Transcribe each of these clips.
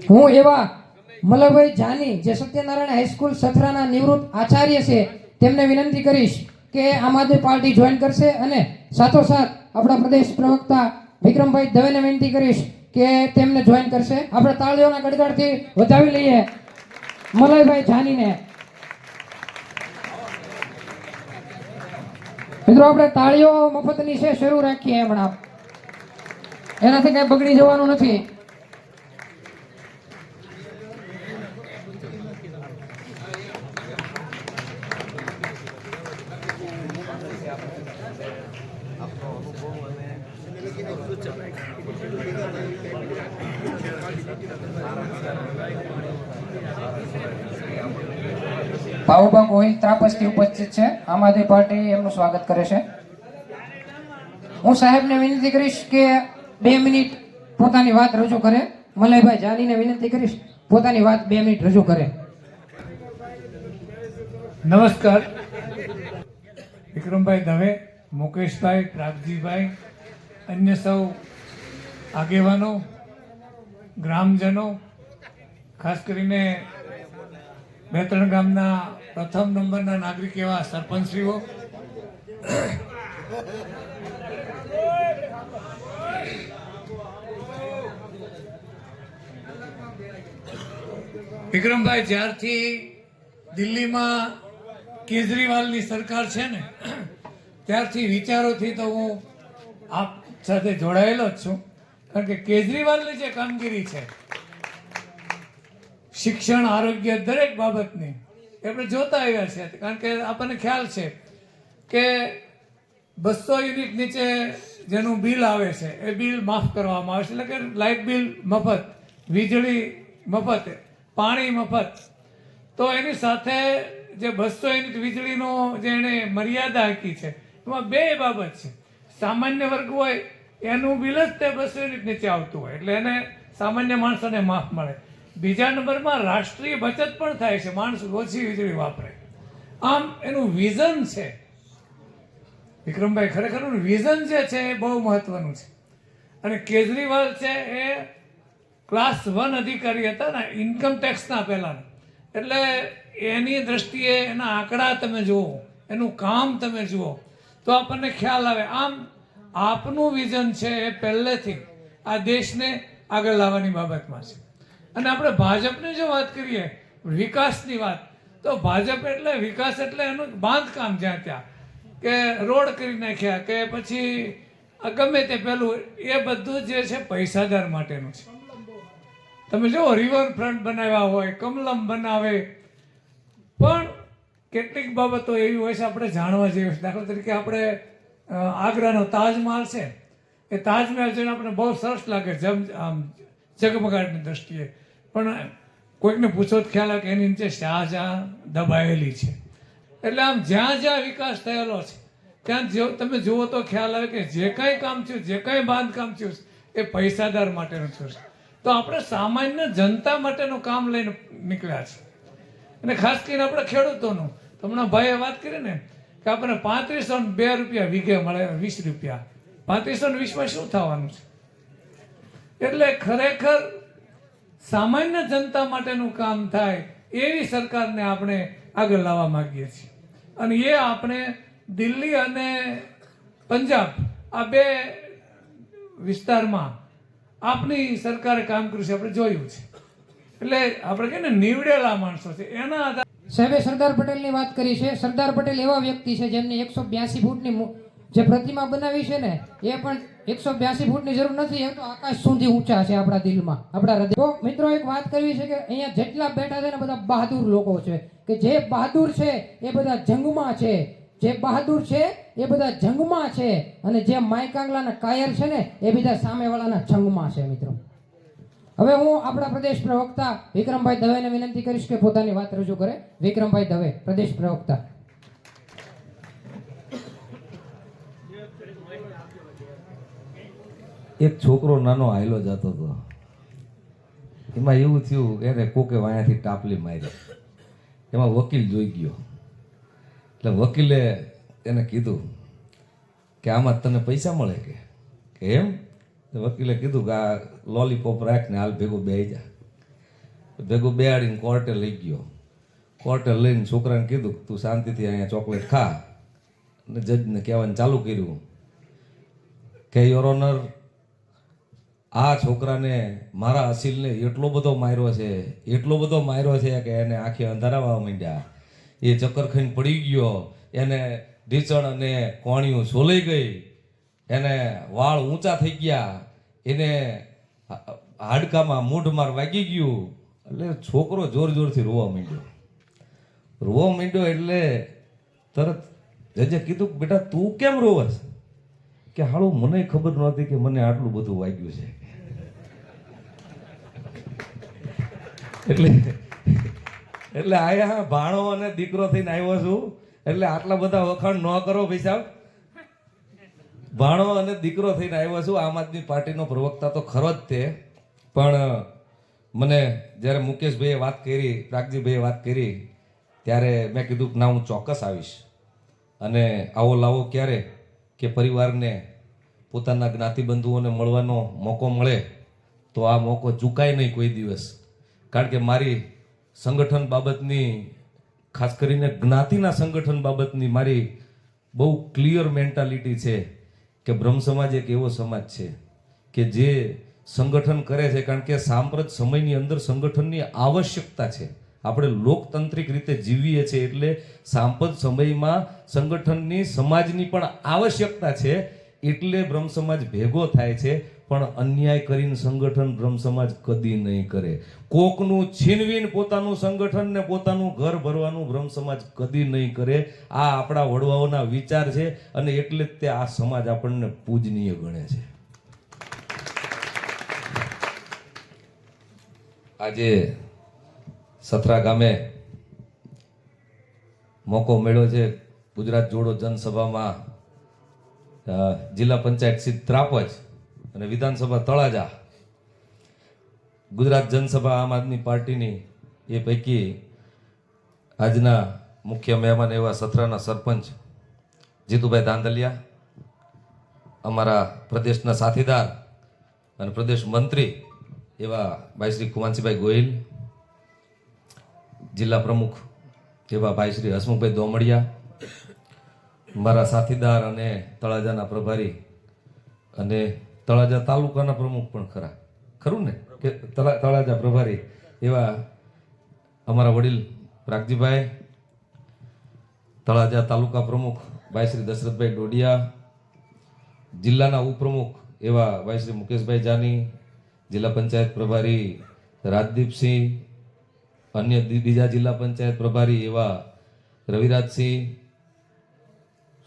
હું એવા મલભાઈ જાની જે સત્યનારાયણ હાઈસ્કૂલ સથરાના નિવૃત્ત આચાર્ય છે તેમને વિનંતી કરીશ કે આમ આદમી પાર્ટી જોઈન કરશે અને સાથોસાથ આપણા પ્રદેશ પ્રવક્તા વિક્રમભાઈ દવેને વિનંતી કરીશ કે તેમને જોઈન કરશે. આપણે તાળીઓના ગડગડથી વધાવી લઈએ મલયભાઈ જાનીને. મિત્રો આપણે તાળીઓ મફતની છે, શરૂ રાખીએ હમણાં, એનાથી કઈ બગડી જવાનું નથી. ભાવુબા ગોહિલ ત્રાપસથી ઉપસ્થિત છે. આમ આદમી પાર્ટી એમનું સ્વાગત કરે છે. હું સાહેબને વિનંતી કરીશ કે 2 મિનિટ પોતાની વાત રજૂ કરે. મલયભાઈ જાનીને વિનંતી કરીશ પોતાની વાત 2 મિનિટ રજૂ કરે. નમસ્કાર. વિક્રમભાઈ દવે, મુકેશભાઈ, પ્રાગજીભાઈ, અન્ય સૌ આગેવાનો, ગ્રામજનો, ખાસ કરીને 2-3 ગામના પ્રથમ નંબરના નાગરિક એવા સરપંચશ્રીઓ, વિક્રમભાઈ, જ્યારથી દિલ્હીમાં કેજરીવાલની સરકાર છે ને ત્યારથી વિચારોથી તો હું આપ સાથે જોડાયેલો જ છું. કારણ કે કેજરીવાલની જે કામગીરી છે શિક્ષણ, આરોગ્ય, દરેક બાબતની આપણે જોતા આવ્યા છે. કારણ કે આપણને ખ્યાલ છે કે 200 યુનિટ નીચે જેનું બિલ આવે છે એ બિલ માફ કરવામાં આવે છે. એટલે કે લાઇટ બિલ મફત, વીજળી મફત, પાણી મફત. તો એની સાથે જે 200 યુનિટ વીજળીનો જે એણે મર્યાદા આંકી છે એમાં 2 બાબત છે. સામાન્ય વર્ગ હોય એનું બિલ જ તે 200 યુનિટ નીચે આવતું હોય એટલે એને સામાન્ય માણસોને માફ મળે. બીજા નંબરમાં રાષ્ટ્રીય બચત પણ થાય છે, માણસ ઓછી વીજળી વાપરે. આમ એનું વિઝન છે વિક્રમભાઈ, ખરેખર વિઝન જે છે એ બહુ મહત્વનું છે. અને કેજરીવાલ છે એ ક્લાસ 1 અધિકારી હતા ને ઇન્કમ ટેક્સના પહેલાના. એટલે એની દ્રષ્ટિએ એના આંકડા તમે જુઓ, એનું કામ તમે જુઓ તો આપણને ખ્યાલ આવે. આમ આપનું વિઝન છે એ પહેલેથી આ દેશને આગળ લાવવાની બાબતમાં છે. અને આપણે ભાજપની જો વાત કરીએ, વિકાસની વાત, તો ભાજપ એટલે વિકાસ એટલે એનું બાંધકામ, જ્યાં ત્યાં કે રોડ કરી નાખ્યા કે પછી ગમે તે પેલું, એ બધું જે છે પૈસાદાર માટેનું છે. તમે જુઓ, રિવરફ્રન્ટ બનાવ્યા હોય, કમલમ બનાવે, પણ કેટલીક બાબતો એવી હોય છે આપણે જાણવા જેવી છે. દાખલા તરીકે આપણે આગ્રાનો તાજમહાલ છે, એ તાજમહાલ જોઈને આપણે બહુ સરસ લાગે આમ જગમગાટની દ્રષ્ટિએ, પણ કોઈકને પૂછો તો ખ્યાલ આવે કે એની નીચે શાહજહાં દબાયેલી છે. એટલે આમ જ્યાં જ્યાં વિકાસ થયેલો છે ત્યાં તમે જુઓ તો ખ્યાલ આવે કે જે કાંઈ કામ થયું, જે કાંઈ બાંધકામ થયું એ પૈસાદાર માટેનું થયું છે. તો આપણે સામાન્ય જનતા માટેનું કામ લઈને નીકળ્યા છે. અને ખાસ કરીને આપણે ખેડૂતોનું, તો હમણાં ભાઈએ વાત કરી ને કે આપણને 3502 રૂપિયા વીઘે મળે, 20 રૂપિયા. 3520માં શું થવાનું છે? એટલે ખરેખર સામાન્ય જનતા માટેનું કામ થાય એવી સરકારને આપણે આગળ લાવવા માંગીએ છીએ. અને એ આપણે દિલ્હી અને પંજાબ આ 2 વિસ્તારમાં આપની સરકારે કામ કર્યું છે, આપણે જોયું છે. એટલે આપણે કહીએ ને નીવડેલા માણસો છે એના આધારે. સાહેબે સરદાર પટેલની વાત કરી છે. સરદાર પટેલ એવા વ્યક્તિ છે જેમની 182 ફૂટની જે પ્રતિમા બનાવી છે ને એ પણ 182 ફૂટની જરૂર નથી, એ તો આકાશ સુધી ઊંચા છે આપણા દિલમાં, આપણા હૃદય. તો મિત્રો એક વાત કરવી છે કે અહીંયા જેટલા બેઠા છે ને બધા બહાદુર લોકો છે, કે જે બહાદુર છે એ બધા જંગમાં છે, જે બહાદુર છે એ બધા જંગમાં છે, અને જે માયકાંગલાના કાયર છે ને એ બધા સામેવાળાના જંગમાં છે. મિત્રો હવે હું આપણા પ્રદેશ પ્રવક્તા વિક્રમભાઈ દવેને વિનંતી કરીશ કે પોતાની વાત રજૂ કરે. વિક્રમભાઈ દવે, પ્રદેશ પ્રવક્તા. એક છોકરો નાનો હાયલો જતો હતો, એમાં એવું થયું એને કોકે વાયાથી ટાપલી મારી, એમાં વકીલ જોઈ ગયો. એટલે વકીલે એને કીધું કે આમાં તને પૈસા મળે કે એમ? વકીલે કીધું કે આ લોલીપોપ રાખ ને હાલ ભેગો બેહી જા. ભેગું બેહાડીને કોર્ટે લઈ ગયો. કોર્ટે લઈને છોકરાને કીધું તું શાંતિથી અહીંયા ચોકલેટ ખા, અને જજને કહેવાનું ચાલુ કર્યું કે યોર ઓનર, આ છોકરાને મારા અસીલને એટલો બધો માર્યો છે કે એને આંખે અંધારાવા માંડ્યા, એ ચક્કર ખાઈને પડી ગયો, એને ઢીચણ અને કોણિયું સોલાઈ ગઈ, એને વાળ ઊંચા થઈ ગયા, એને હાડકામાં મૂઢમાર વાગી ગયું. એટલે છોકરો જોરથી રોવા માંડ્યો. એટલે તરત જજે કીધું બેટા તું કેમ રોવસ? કે હાળું મને ખબર નહોતી કે મને આટલું બધું વાગ્યું છે. એટલે આયા ભાણો અને દીકરો થઈને આવ્યો છું, એટલે આટલા બધા વખાણ ન કરો ભાઈ સાહેબ. ભાણો અને દીકરો થઈને આવ્યો છું. આમ આદમી પાર્ટીનો પ્રવક્તા તો ખરો જ તે, પણ મને જ્યારે મુકેશભાઈએ વાત કરી, પ્રાગજીભાઈએ વાત કરી, ત્યારે મેં કીધું કે ના હું ચોક્કસ આવીશ. અને આવો લાવો ક્યારે કે પરિવારને પોતાના જ્ઞાતિબંધુઓને મળવાનો મોકો મળે તો આ મોકો ચૂકાય નહીં કોઈ દિવસ. કારણ કે મારી સંગઠન બાબતની, ખાસ કરીને જ્ઞાતિના સંગઠન બાબતની મારી બહુ ક્લિયર મેન્ટાલિટી છે કે બ્રહ્મ સમાજ એક એવો સમાજ છે કે જે સંગઠન કરે છે. કારણ કે સાંપ્રત સમયની અંદર સંગઠનની આવશ્યકતા છે. આપણે લોકતાંત્રિક રીતે જીવીએ છીએ એટલે સાંપ્રત સમયમાં સંગઠનની, સમાજની પણ આવશ્યકતા છે. એટલે બ્રહ્મ સમાજ ભેગો થાય છે. પણ અન્યાય કરીને સંગઠન બ્રહ્મ સમાજ કદી નહીં કરે. કોકનું છીનવીને પોતાનું સંગઠન ને પોતાનું ઘર ભરવાનું બ્રહ્મ સમાજ કદી નહીં કરે. આ આપણા વડવાઓના વિચાર છે અને એટલે જ તે આ સમાજ આપણને પૂજનીય ગણે છે. આજે સથરા ગામે મોકો મળ્યો છે ગુજરાત જોડો જનસભામાં જિલ્લા પંચાયત સીટ ત્રાપજ અને વિધાનસભા તળાજા. ગુજરાત જનસભા આમ આદમી પાર્ટીની એ પૈકી આજના મુખ્ય મહેમાન એવા સથરાના સરપંચ જીતુભાઈ ધાંધલિયા, અમારા પ્રદેશના સાથીદાર અને પ્રદેશ મંત્રી એવા ભાઈ શ્રી કુમાનસિંહભાઈ ગોહિલ, જિલ્લા પ્રમુખ એવા ભાઈ શ્રી હસમુખભાઈ દોમડિયા, મારા સાથીદાર અને તળાજાના પ્રભારી અને તળાજા તાલુકાના પ્રમુખ પણ ખરું ને કે તળાજા પ્રભારી એવા અમારા વડીલ પ્રાગજીભાઈ, તળાજા તાલુકા પ્રમુખ ભાઈ શ્રી દશરથભાઈ ડોડિયા, જિલ્લાના ઉપપ્રમુખ એવા ભાઈ શ્રી મુકેશભાઈ જાની, જિલ્લા પંચાયત પ્રભારી રાજદીપસિંહ, અન્ય બીજા જિલ્લા પંચાયત પ્રભારી એવા રવિરાજસિંહ,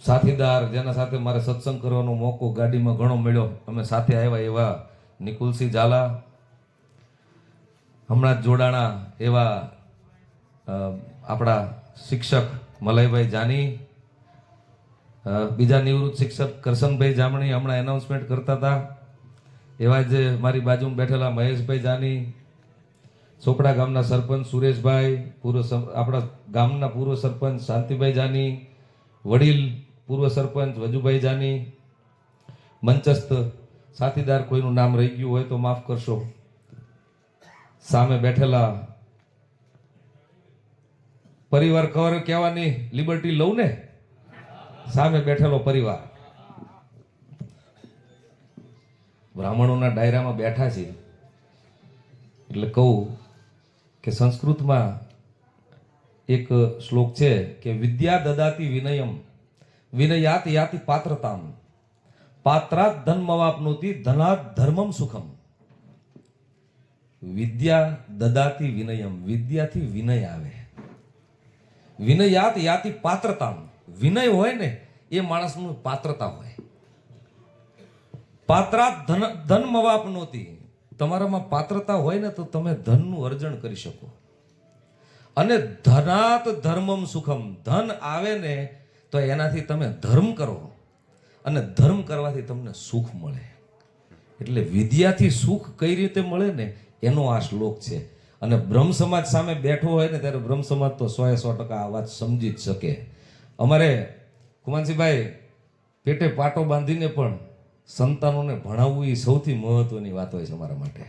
સાથીદાર જેના સાથે મારે સત્સંગ કરવાનો મોકો ગાડીમાં ઘણો મળ્યો, અમે સાથે આવ્યા એવા નિકુલસિંહ ઝાલા, હમણાં જ જોડાણા એવા આપણા શિક્ષક મલયભાઈ જાની, બીજા નિવૃત્ત શિક્ષક કરશનભાઈ જામણી હમણાં એનાઉન્સમેન્ટ કરતા હતા એવા જ મારી બાજુમાં બેઠેલા મહેશભાઈ જાની, ચોપડા ગામના સરપંચ સુરેશભાઈ, આપણા ગામના પૂર્વ સરપંચ શાંતિભાઈ જાની, વડીલ પૂર્વ સરપંચ વજુભાઈ જાની, મંચસ્થ સાથીદાર કોઈનું નામ રહી ગયું હોય તો માફ કરશો, સામે બેઠેલા પરિવાર કવર કહેવાની લિબર્ટી લઉં ને, સામે બેઠેલો પરિવાર બ્રાહ્મણોના ડાયરામાં બેઠા છે એટલે કહું કે સંસ્કૃતમાં એક શ્લોક છે કે વિદ્યા દદાતિ વિનયમ વિનયાત યાતિ પાત્રતામ પાત્રાત ધનમવાપનોતિ ધનાત ધર્મમ સુખમ. વિદ્યા દદાતિ વિનયમ, વિદ્યાથી વિનય આવે. વિનયાત યાતિ પાત્રતામ, વિનય હોય ને એ માણસનું પાત્રતા હોય. પાત્રાત ધનમવાપનોતિ, તમારામાં પાત્રતા હોય ને તો તમે ધનનું અર્જન કરી શકો. અને ધનાત ધર્મમ સુખમ, ધન આવે ને તો એનાથી તમે ધર્મ કરો અને ધર્મ કરવાથી તમને સુખ મળે. એટલે વિદ્યાથી સુખ કઈ રીતે મળે ને એનો આ શ્લોક છે. અને બ્રહ્મ સમાજ સામે બેઠો હોય ને ત્યારે બ્રહ્મ સમાજ તો 100% આ વાત સમજી જ શકે. અમારે કુમાનસિંહભાઈ પેટે પાટો બાંધીને પણ સંતાનોને ભણાવવું એ સૌથી મહત્વની વાત હોય છે અમારા માટે.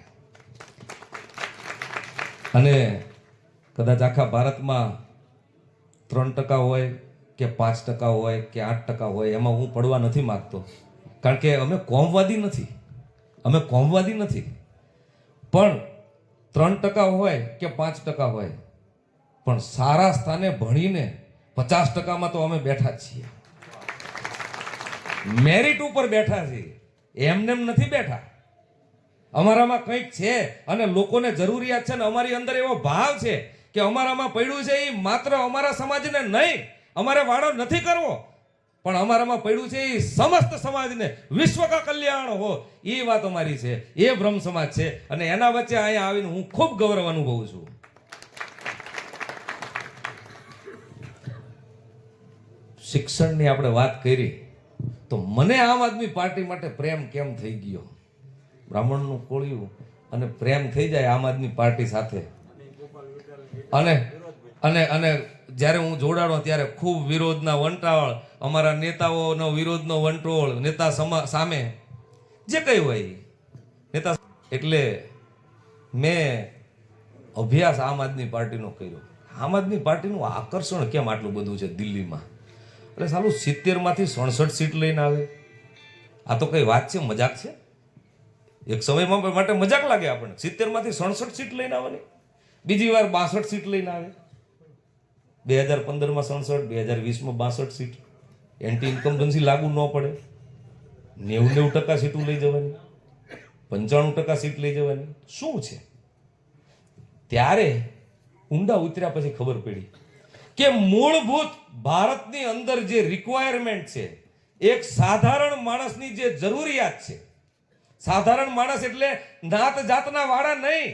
અને કદાચ આખા ભારતમાં 3% હોય કે 5% હોય કે 8% હોય, એમાં હું પડવા નથી માગતો, કારણ કે અમે કોમવાદી નથી, પણ 3% હોય કે 5% હોય, પણ સારા સ્થાને ભણીને 50%માં તો અમે બેઠા જ છીએ, મેરિટ ઉપર બેઠા છીએ, એમને નથી બેઠા. અમારામાં કંઈક છે અને લોકોને જરૂરિયાત છે, ને અમારી અંદર એવો ભાવ છે કે અમારામાં પડ્યું છે એ માત્ર અમારા સમાજને નહીં, અમારે વાળો નથી કરવો, પણ અમારામાં પડ્યું છે એ સમસ્ત સમાજને વિશ્વ કા કલ્યાણ હો, એ વાત અમારી છે, એ બ્રહ્મ સમાજ છે. અને એના વચ્ચે અહીંયા આવીને હું ખૂબ ગૌરવ અનુભવું છું. શિક્ષણની આપણે વાત કરી તો મને આમ આદમી પાર્ટી માટે પ્રેમ કેમ થઈ ગયો, બ્રાહ્મણનું કોળિયું અને પ્રેમ થઈ જાય આમ આદમી પાર્ટી સાથે. અને અને અને જ્યારે હું જોડાણો ત્યારે ખૂબ વિરોધના વંટાળ, અમારા નેતાઓનો વિરોધનો વંટોળ, નેતા સામે જે કંઈ હોય નેતા, એટલે મેં અભ્યાસ આમ આદમી પાર્ટીનો કર્યો. આમ આદમી પાર્ટીનું આકર્ષણ કેમ આટલું બધું છે દિલ્હીમાં? એટલે સાલું 70માંથી 67 સીટ લઈને આવે, આ તો કઈ વાત છે, મજાક છે? એક સમયમાં માટે મજાક લાગે આપણને, 70માંથી 67 સીટ લઈને આવવાની, બીજી વાર 62 સીટ લઈને આવે. 2015માં 67, 2020માં 62 સીટ, એન્ટી ઇન્કમ્બન્સી લાગુ ન પડે, 90% સીટો લઈ જવાની, 95% સીટ લઈ જવાની, શું છે? ત્યારે ઊંડા ઉતર્યા પછી ખબર પડી કે મૂળભૂત ભારતની અંદર જે રિક્વાયરમેન્ટ છે, એક સાધારણ માણસની જે જરૂરિયાત છે, સાધારણ માણસ એટલે નાત જાતના વાળા નહીં,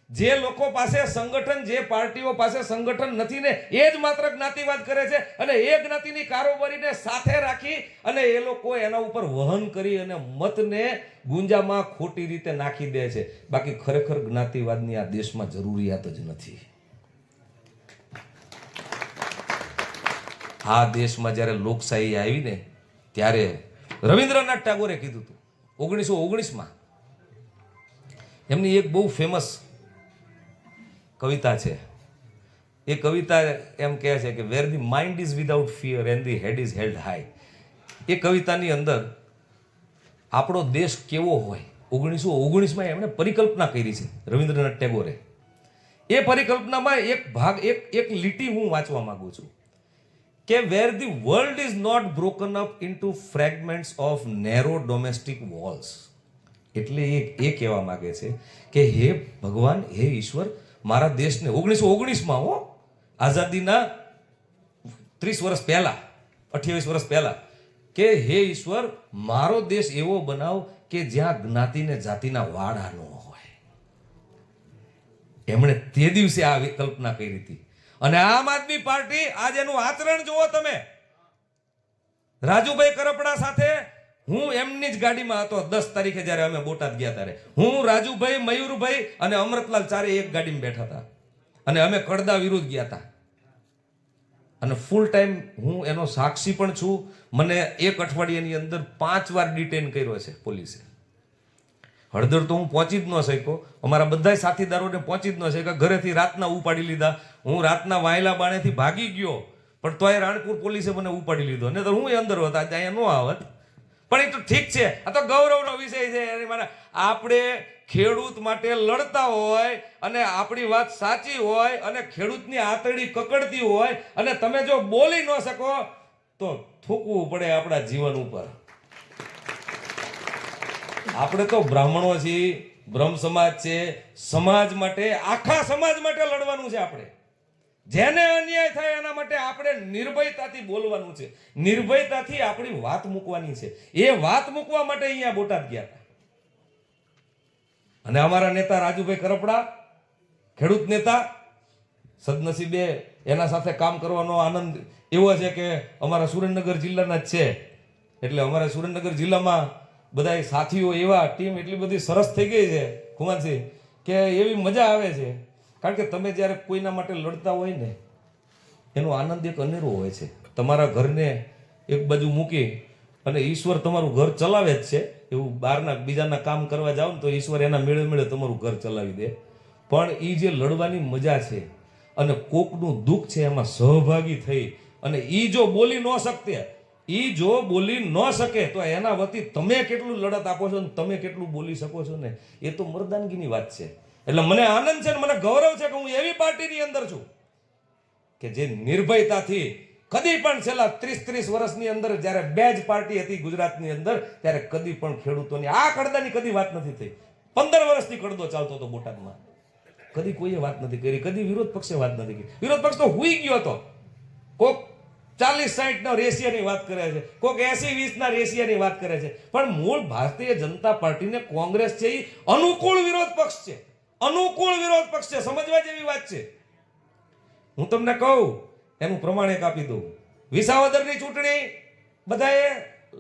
જે લોકો પાસે સંગઠન, જે પાર્ટીઓ પાસે સંગઠન નથી ને એ જ માત્ર જ્ઞાતિવાદ કરે છે, અને એ જ્ઞાતિની કારોબારીને સાથે રાખી અને એ લોકો એના ઉપર વહન કરી અને મતને ગુંજામાં ખોટી રીતે નાખી દે છે. બાકી ખરેખર જ્ઞાતિવાદની આ દેશમાં જરૂરિયાત જ નથી. આ દેશમાં જ્યારે લોકશાહી આવી ને ત્યારે રવિન્દ્રનાથ ટાગોરે કીધું હતું 1919માં, એમની એક બહુ ફેમસ કવિતા છે. એ કવિતા એમ કહે છે કે where the mind is without fear and the head is held high. એ કવિતાની અંદર આપણો દેશ કેવો હોય 1919માં એમણે પરિકલ્પના કરી છે રવિન્દ્રનાથ ટેગોરે. એ પરિકલ્પનામાં એક ભાગ, એક લીટી હું વાંચવા માંગુ છું કે where the world is not broken up into fragments of narrow domestic walls. એટલે એ કહેવા માંગે છે કે હે ભગવાન, હે ઈશ્વર, મારા દેશને 1919માં આઝાદીના 30 વર્ષ પહેલા, 28 વર્ષ પહેલા, કે હે ઈશ્વર, મારો દેશ એવો બનાવ કે જ્યાં જ્ઞાતિને જાતિના વાડા ન હોય. એમણે તે દિવસે આ કલ્પના કરી હતી. અને આમ આદમી પાર્ટી આજે એનું આચરણ જુઓ તમે. રાજુભાઈ કરપડા સાથે હું એમની જ ગાડીમાં હતો 10 તારીખે જ્યારે અમે બોટાદ ગયા ત્યારે. હું, રાજુભાઈ, મયુરભાઈ અને અમૃતલાલ ચારે એક ગાડીમાં બેઠા હતા અને અમે કડદા વિરુદ્ધ ગયા હતા. અને ફૂલ ટાઈમ હું એનો સાક્ષી પણ છું. મને એક અઠવાડિયાની અંદર 5 વાર ડિટેન કર્યો છે પોલીસે. હળદર તો હું પહોંચી જ ન શક્યો, અમારા બધા સાથીદારોને પહોંચી જ ન શક્યા, ઘરેથી રાતના ઉપાડી લીધા. હું રાતના વાયલા બાણેથી ભાગી ગયો, પણ તોય રાણપુર પોલીસે મને ઉપાડી લીધો, ને તો હું અંદર હતા, અહીંયા ન આવત. પણ એ તો ઠીક છે, આ તો ગૌરવનો વિષય છે. આપણે ખેડૂત માટે લડતા હોય અને આપણી વાત સાચી હોય અને ખેડૂતની આંતરડી કકડતી હોય અને તમે જો બોલી ન શકો તો થૂકવું પડે આપણા જીવન ઉપર. આપણે તો બ્રાહ્મણો છીએ, બ્રહ્મ સમાજ છે, સમાજ માટે, આખા સમાજ માટે લડવાનું છે. આપણે જેને અન્યાય થાય એના માટે આપણે નિર્ભયતાથી બોલવાનું છે, નિર્ભયતાથી આપણી વાત મૂકવાની છે. એ વાત મૂકવા માટે અહીંયા બોટાદ ગયા હતા. અને અમારા નેતા રાજુભાઈ કરપડા, ખેડૂત નેતા, સદનસીબે એના સાથે કામ કરવાનો આનંદ એવો છે કે અમારા સુરેન્દ્રનગર જિલ્લાના જ છે, એટલે અમારા સુરેન્દ્રનગર જિલ્લામાં બધા સાથીઓ એવા, ટીમ એટલી બધી સરસ થઈ ગઈ છે ખુમાનસિંહ, કે એવી મજા આવે છે. કારણ કે તમે જ્યારે કોઈના માટે લડતા હોય ને એનો આનંદ એક અનેરો હોય છે. તમારા ઘરને એક બાજુ મૂકી અને ઈશ્વર તમારું ઘર ચલાવે જ છે. એવું બહારના બીજાના કામ કરવા જાઓ ને તો ઈશ્વર એના મેળે મેળે તમારું ઘર ચલાવી દે. પણ એ જે લડવાની મજા છે અને કોકનું દુઃખ છે એમાં સહભાગી થઈ અને એ જો બોલી ન શકતે, એ જો બોલી ન શકે તો એના વતી તમે કેટલું લડત આપો છો ને તમે કેટલું બોલી શકો છો ને એ તો મર્દાનગીની વાત છે. એટલે મને આનંદ છે ને મને ગૌરવ છે કે હું એવી પાર્ટીની અંદર છું કે જે નિર્ભયતાથી કદી પણ છેલ્લા 30 વર્ષની અંદર જ્યારે બે જ પાર્ટી હતી ગુજરાતની અંદર ત્યારે કદી પણ ખેડૂતોની આ કડદાની કદી વાત નથી થઈ. 15 વર્ષથી કડદો ચાલતો હતો બોટાદમાં, કદી કોઈએ વાત નથી કરી, કદી વિરોધ પક્ષે વાત નથી કરી. વિરોધ પક્ષ તો હુઈ ગયો હતો. કોક 40-60 ના રેશિયાની વાત કરે છે, કોક 80-20 ના રેશિયાની વાત કરે છે, પણ મૂળ ભારતીય જનતા પાર્ટીને કોંગ્રેસ છે એ અનુકૂળ વિરોધ પક્ષ છે, અનુકૂળ વિરોધ પક્ષ છે. સમજવા જેવી વાત છે. હું તમને કહું એનું પ્રમાણ એક આપી દઉં. વિસાવદરની ચૂંટણી બધાએ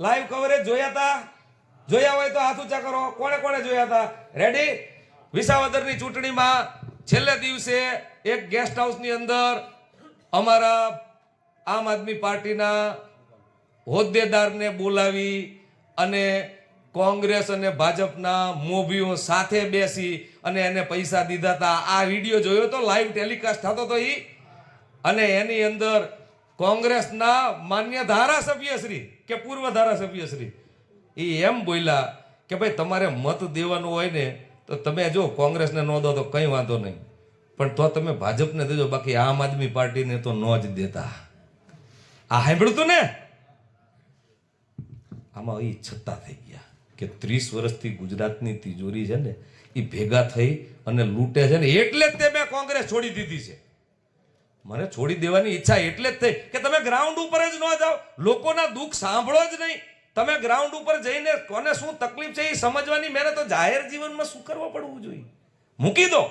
લાઈવ કવરેજ જોયા હતા? જોયા હોય તો હાથ ઊંચા કરો. કોણે કોણે જોયા હતા? રેડી? વિસાવદરની ચૂંટણીમાં છેલ્લે દિવસે એક ગેસ્ટ હાઉસની અંદર અમારા આમ આદમી પાર્ટીના હોદ્દેદારને બોલાવી અને કોંગ્રેસ અને ભાજપના મોભીઓ સાથે બેસી અને એને પૈસા દીધા હતા. આ વિડીયો જોયો તો, લાઈવ ટેલિકાસ્ટ થતો હતો ઈ. અને એની અંદર કોંગ્રેસના માન્ય ધારાસભ્યશ્રી કે પૂર્વ ધારાસભ્યશ્રી એ એમ બોલ્યા કે ભાઈ તમારે મત દેવાનું હોય ને તો તમે જો કોંગ્રેસને ન દો તો કંઈ વાંધો નહીં, પણ તો તમે ભાજપને દેજો, બાકી આમ આદમી પાર્ટીને તો ન જ દેતા. આ સાંભળ્યું તું ને? આમાં એ છત્તા થઈ ગયા કે 30 વર્ષથી ગુજરાતની તિજોરી છે ને એ ભેગા થઈ અને લૂંટે છે ને એટલે જ તે મેં કોંગ્રેસ છોડી દીધી છે. મને છોડી દેવાની ઈચ્છા એટલે જ થઈ કે તમે ગ્રાઉન્ડ ઉપર જ ન જાઓ, લોકોના દુઃખ સાંભળો જ નહીં. તમે ગ્રાઉન્ડ ઉપર જઈને કોને શું તકલીફ છે એ સમજવાની મહેનત તો જાહેર જીવનમાં શું કરવા પડવું જોઈએ. મૂકી દો,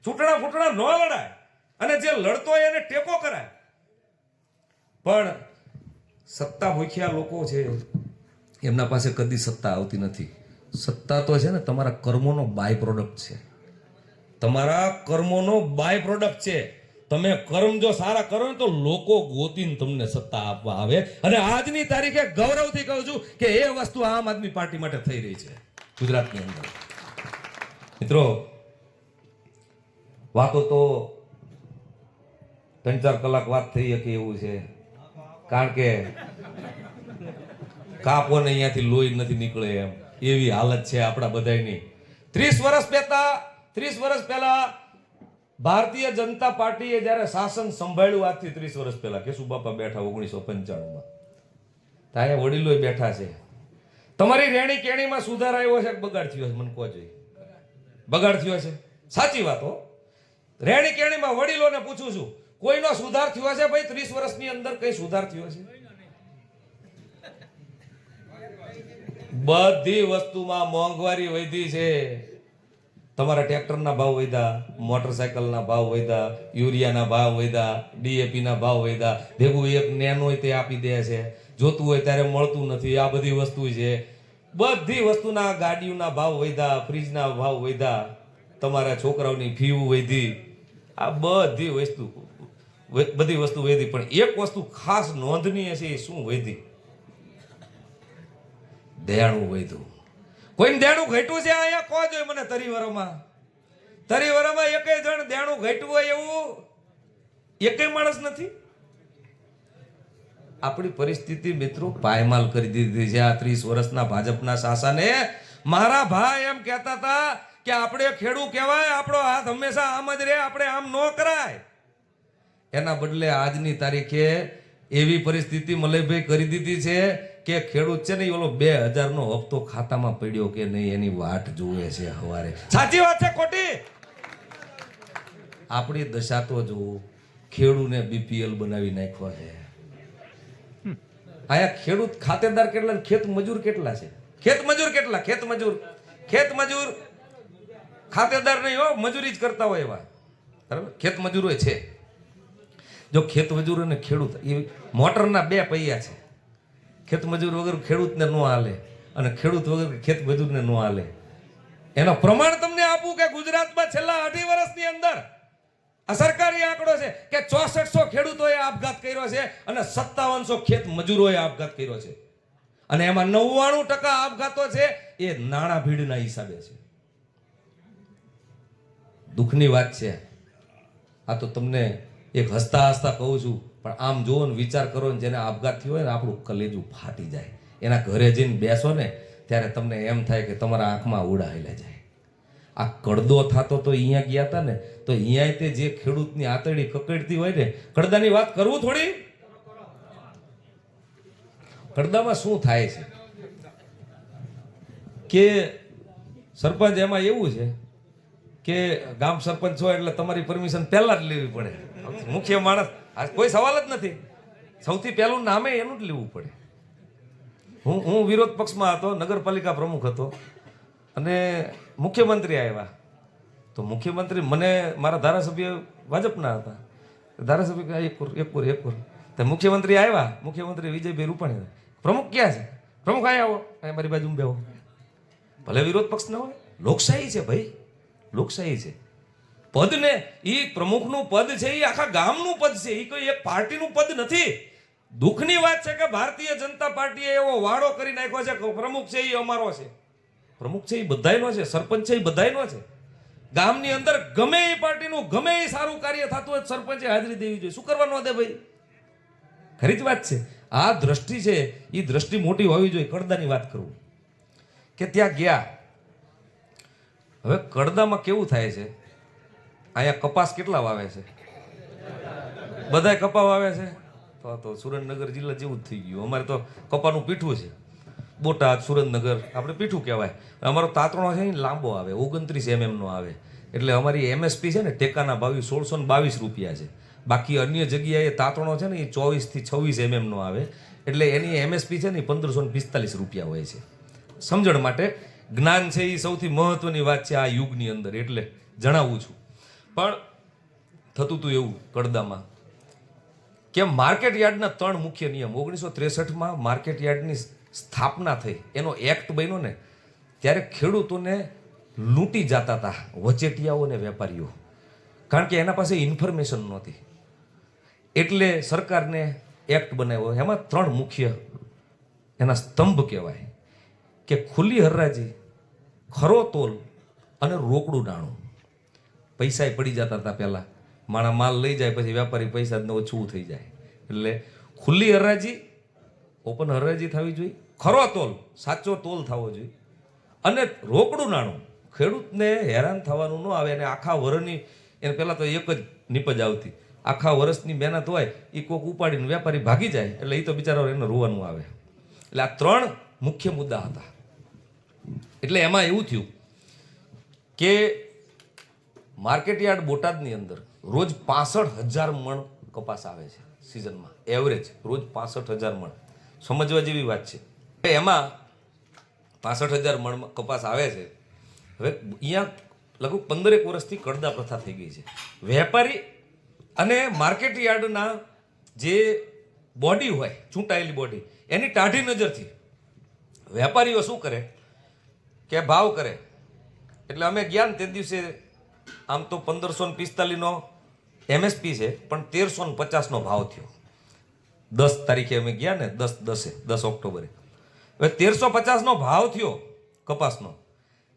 છૂટણા ફૂટણા ન લડાય અને જે લડતો હોય એને ટેકો કરાય. પણ સત્તા ભૂખ્યા લોકો છે એમના પાસે કદી સત્તા આવતી નથી. સત્તા તો છે ને તમારા કર્મોનો બાય પ્રોડક્ટ છે, તમારા કર્મોનો બાય પ્રોડક્ટ છે. તમે કર્મ જો સારા કરો ને તો લોકો ગોતીને તમને સત્તા આપવા આવે. અને આજની તારીખે ગૌરવથી કહું છું કે એ વસ્તુ આમ આદમી પાર્ટી માટે થઈ રહી છે ગુજરાતની અંદર. મિત્રો, વાતો તો 3-4 કલાક વાત થઈ શકે એવું છે, કારણ કે કાપો ને અહીંયાથી લોહી નથી નીકળે એમ એવી હાલત છે આપણા બધાની. 30 વર્ષ પહેલા ભારતીય જનતા પાર્ટીએ જ્યારે શાસન સંભાળ્યું, આજથી 30 વર્ષ પહેલા કેશુબાપા બેઠા 1995માં, ત્યાં વડીલો બેઠા છે. તમારી રેણી કેણીમાં સુધાર આવ્યો છે કે બગાડ થયો છે? મને કહો જોઈએ. બગાડ થયો છે, સાચી વાત હો. રેણી કેણીમાં વડીલોને પૂછું છું, કોઈનો સુધાર થયો છે ભાઈ? 30 વર્ષની અંદર કઈ સુધાર થયો છે? બધી વસ્તુમાં મોંઘવારી વધી છે. તમારા ટ્રેક્ટરના ભાવ વધ્યા, મોટરસાયકલના ભાવ વધ્યા, યુરિયાના ભાવ વધ્યા, ડીએપીના ભાવ વધ્યા, ભેગું એક નેનો હોય તે આપી દે છે, જોતું હોય ત્યારે મળતું નથી. આ બધી વસ્તુ છે. બધી વસ્તુના ગાડીઓના ભાવ વધ્યા, ફ્રીજના ભાવ વધ્યા, તમારા છોકરાઓની ફી વધી. આ બધી વસ્તુ વધી. પણ એક વસ્તુ ખાસ નોંધનીય છે. એ શું વધી? દેણું વધ્યું. કોઈને દેણું ઘટ્યું છે અહીંયા? કહો જોઈએ મને. તરીવરમાં એકેય જણ દેણું ઘટ્યું હોય એવું એકેય માણસ નથી. આપણી પરિસ્થિતિ મિત્રો પાયમાલ કરી દીધી છે આ 30 વર્ષના ભાજપના શાસને. મારા ભાઈ એમ કહેતા હતા કે આપણે ખેડૂત કહેવાય, આપણો હાથ હંમેશા આમ જ રહે, આપણે આમ ન કરાય. એના બદલે આજની તારીખે એવી પરિસ્થિતિ મલયભાઈ કરી દીધી છે કે ખેડૂત છે ને ઓલો 2000 નો હપ્તો ખાતામાં પડ્યો કે નહીં એની વાટ જોવે છે હવારે. સાચી વાત છે ખોટી? આપણી દશા તો જુઓ, ખેડૂતને બીપીએલ બનાવી નાખ્યો છે. આયા ખેડૂત ખાતેદાર કેટલા, ખેત મજૂર કેટલા છે? ખેત મજૂર કેટલા? ખેત મજૂર ખાતેદાર નહીં હો, મજૂરી જ કરતા હોય એવા. બરાબર? ખેત મજૂરો છે. જો ખેત મજૂર અને ખેડૂત એ મોટરના 2 પૈયા છે. ખેત મજૂર વગર ખેડૂતને ન હાલે અને ખેડૂત વગર ખેત મજૂરને ન હાલે. એનો પ્રમાણ તમને આપું કે ગુજરાતમાં છેલ્લા 2.5 વર્ષની અંદર આ સરકારી આંકડો છે કે 6400 ખેડૂતોએ આપઘાત કર્યો છે અને 5700 ખેત મજૂરોએ આપઘાત કર્યો છે. અને એમાં 99% આપઘાતો છે એ નાણાં ભીડના હિસાબે છે. દુઃખની વાત છે. આ તો તમને એક હસતા હસતા કહું છું, પણ આમ જુઓ ને વિચાર કરો ને, જેને આપઘાત થયો હોય ને આપણું કલેજું ફાટી જાય. એના ઘરે જઈને બેસો ને ત્યારે તમને એમ થાય કે તમારા આંખમાં ઉડા હેલા જાય. આ કડદો થતો તો અહીંયા ગયા હતા ને, તો અહીંયા તે જે ખેડૂતની આતરડી કકડતી હોય ને, કડદાની વાત કરવું થોડી. કડદામાં શું થાય છે કે સરપંચ એમાં એવું છે કે ગામ સરપંચ હોય એટલે તમારી પરમિશન પહેલા જ લેવી પડે. મુખ્ય માણસ આ કોઈ સવાલ જ નથી, સૌથી પહેલું નામે એનું જ લેવું પડે. હું વિરોધ પક્ષમાં હતો, નગરપાલિકા પ્રમુખ હતો, અને મુખ્યમંત્રી આવ્યા. તો મુખ્યમંત્રી મને, મારા ધારાસભ્ય ભાજપના હતા, ધારાસભ્ય એક તો મુખ્યમંત્રી આવ્યા, મુખ્યમંત્રી વિજયભાઈ રૂપાણી, પ્રમુખ ક્યાં છે? પ્રમુખ અહીંયા આવો, અહીંયા મારી બાજુ બેહો. ભલે વિરોધ પક્ષ ના હોય, લોકશાહી છે ભાઈ, લોકશાહી છે. પદ ને એ પ્રમુખનું પદ છે, એ આખા ગામનું પદ છે, એ કોઈ એક પાર્ટીનું પદ નથી. દુઃખની વાત છે કે ભારતીય જનતા પાર્ટીએ એવો વાડો કરી નાખ્યો છે કે પ્રમુખ છે એ અમારો છે, પ્રમુખ છે એ બધાયનો છે, સરપંચ છે એ બધાયનો છે. ગામની અંદર ગમે એ પાર્ટીનું ગમે એ સારું કાર્ય થતું હોય સરપંચે હાજરી દેવી જોઈએ. શું કરવા ન દે ભાઈ? ખરી જ વાત છે. આ દ્રષ્ટિ છે એ દ્રષ્ટિ મોટી હોવી જોઈએ. કડદાની વાત કરું કે ત્યાં ગયા. હવે કડદામાં કેવું થાય છે, અહીંયા કપાસ કેટલા વાવે છે? બધાય કપા વાવે છે. તો સુરેન્દ્રનગર જિલ્લા જેવું જ થઈ ગયું. અમારે તો કપાનું પીઠું છે. બોટાદ, સુરેન્દ્રનગર આપણે પીઠું કહેવાય. અમારો તાતણો છે ને લાંબો આવે, 29 mm નો આવે. એટલે અમારી MSP છે ને ટેકાના ભાવ 1622 રૂપિયા છે. બાકી અન્ય જગ્યાએ તાતણો છે ને એ 24 થી 26 mm નો આવે. એટલે એની MSP છે ને 1545 રૂપિયા હોય છે. સમજણ માટે જ્ઞાન છે એ સૌથી મહત્વની વાત છે આ યુગની અંદર, એટલે જણાવું છું. પણ થતું હતું એવું કડદામાં કે માર્કેટ યાર્ડના 3 મુખ્ય નિયમ. 1963માં માર્કેટ યાર્ડની સ્થાપના થઈ, એનો એક્ટ બન્યો ને, ત્યારે ખેડૂતોને લૂંટી જતા હતા વચેટિયાઓ અને વેપારીઓ, કારણ કે એના પાસે ઇન્ફોર્મેશન નહોતી. એટલે સરકારને એક્ટ બનાવ્યો. એમાં 3 મુખ્ય એના સ્તંભ કહેવાય કે ખુલ્લી હરાજી, ખરો તોલ અને રોકડું નાણું. પૈસા પડી જતા હતા પહેલા, માણા માલ લઈ જાય પછી વેપારી પૈસા જ ઓછું થઈ જાય. એટલે ખુલ્લી હરાજી, ઓપન હરાજી થવી જોઈએ, ખરો તોલ, સાચો તોલ થવો જોઈએ, અને રોકડું નાણું. ખેડૂતને હેરાન થવાનું ન આવે. અને આખા વર્ષની એને પહેલાં તો એક જ નીપજ આવતી, આખા વર્ષની મહેનત હોય એ કોક ઉપાડીને વેપારી ભાગી જાય એટલે એ તો બિચારો એને રોવાનું આવે. એટલે આ 3 મુખ્ય મુદ્દા હતા. એટલે એમાં એવું થયું કે માર્કેટ યાર્ડ બોટાદની અંદર રોજ 65,000 મણ કપાસ આવે છે સિઝનમાં, એવરેજ રોજ 65,000 મણ. સમજવા જેવી વાત છે. એમાં 65,000 મણ કપાસ આવે છે. હવે અહીંયા લગભગ 15 વર્ષથી કડદા પ્રથા થઈ ગઈ છે. વેપારી અને માર્કેટ યાર્ડના જે બોડી હોય, ચૂંટાયેલી બોડી, એની ટાઢી નજરથી વેપારીઓ શું કરે કે ભાવ કરે. એટલે અમે ગયા ને તે દિવસે આમ તો 1545નો MSP છે, પણ 1350નો ભાવ થયો. 10 તારીખે અમે ગયા ને, 10 ઓક્ટોબરે. હવે 1350નો ભાવ થયો કપાસનો.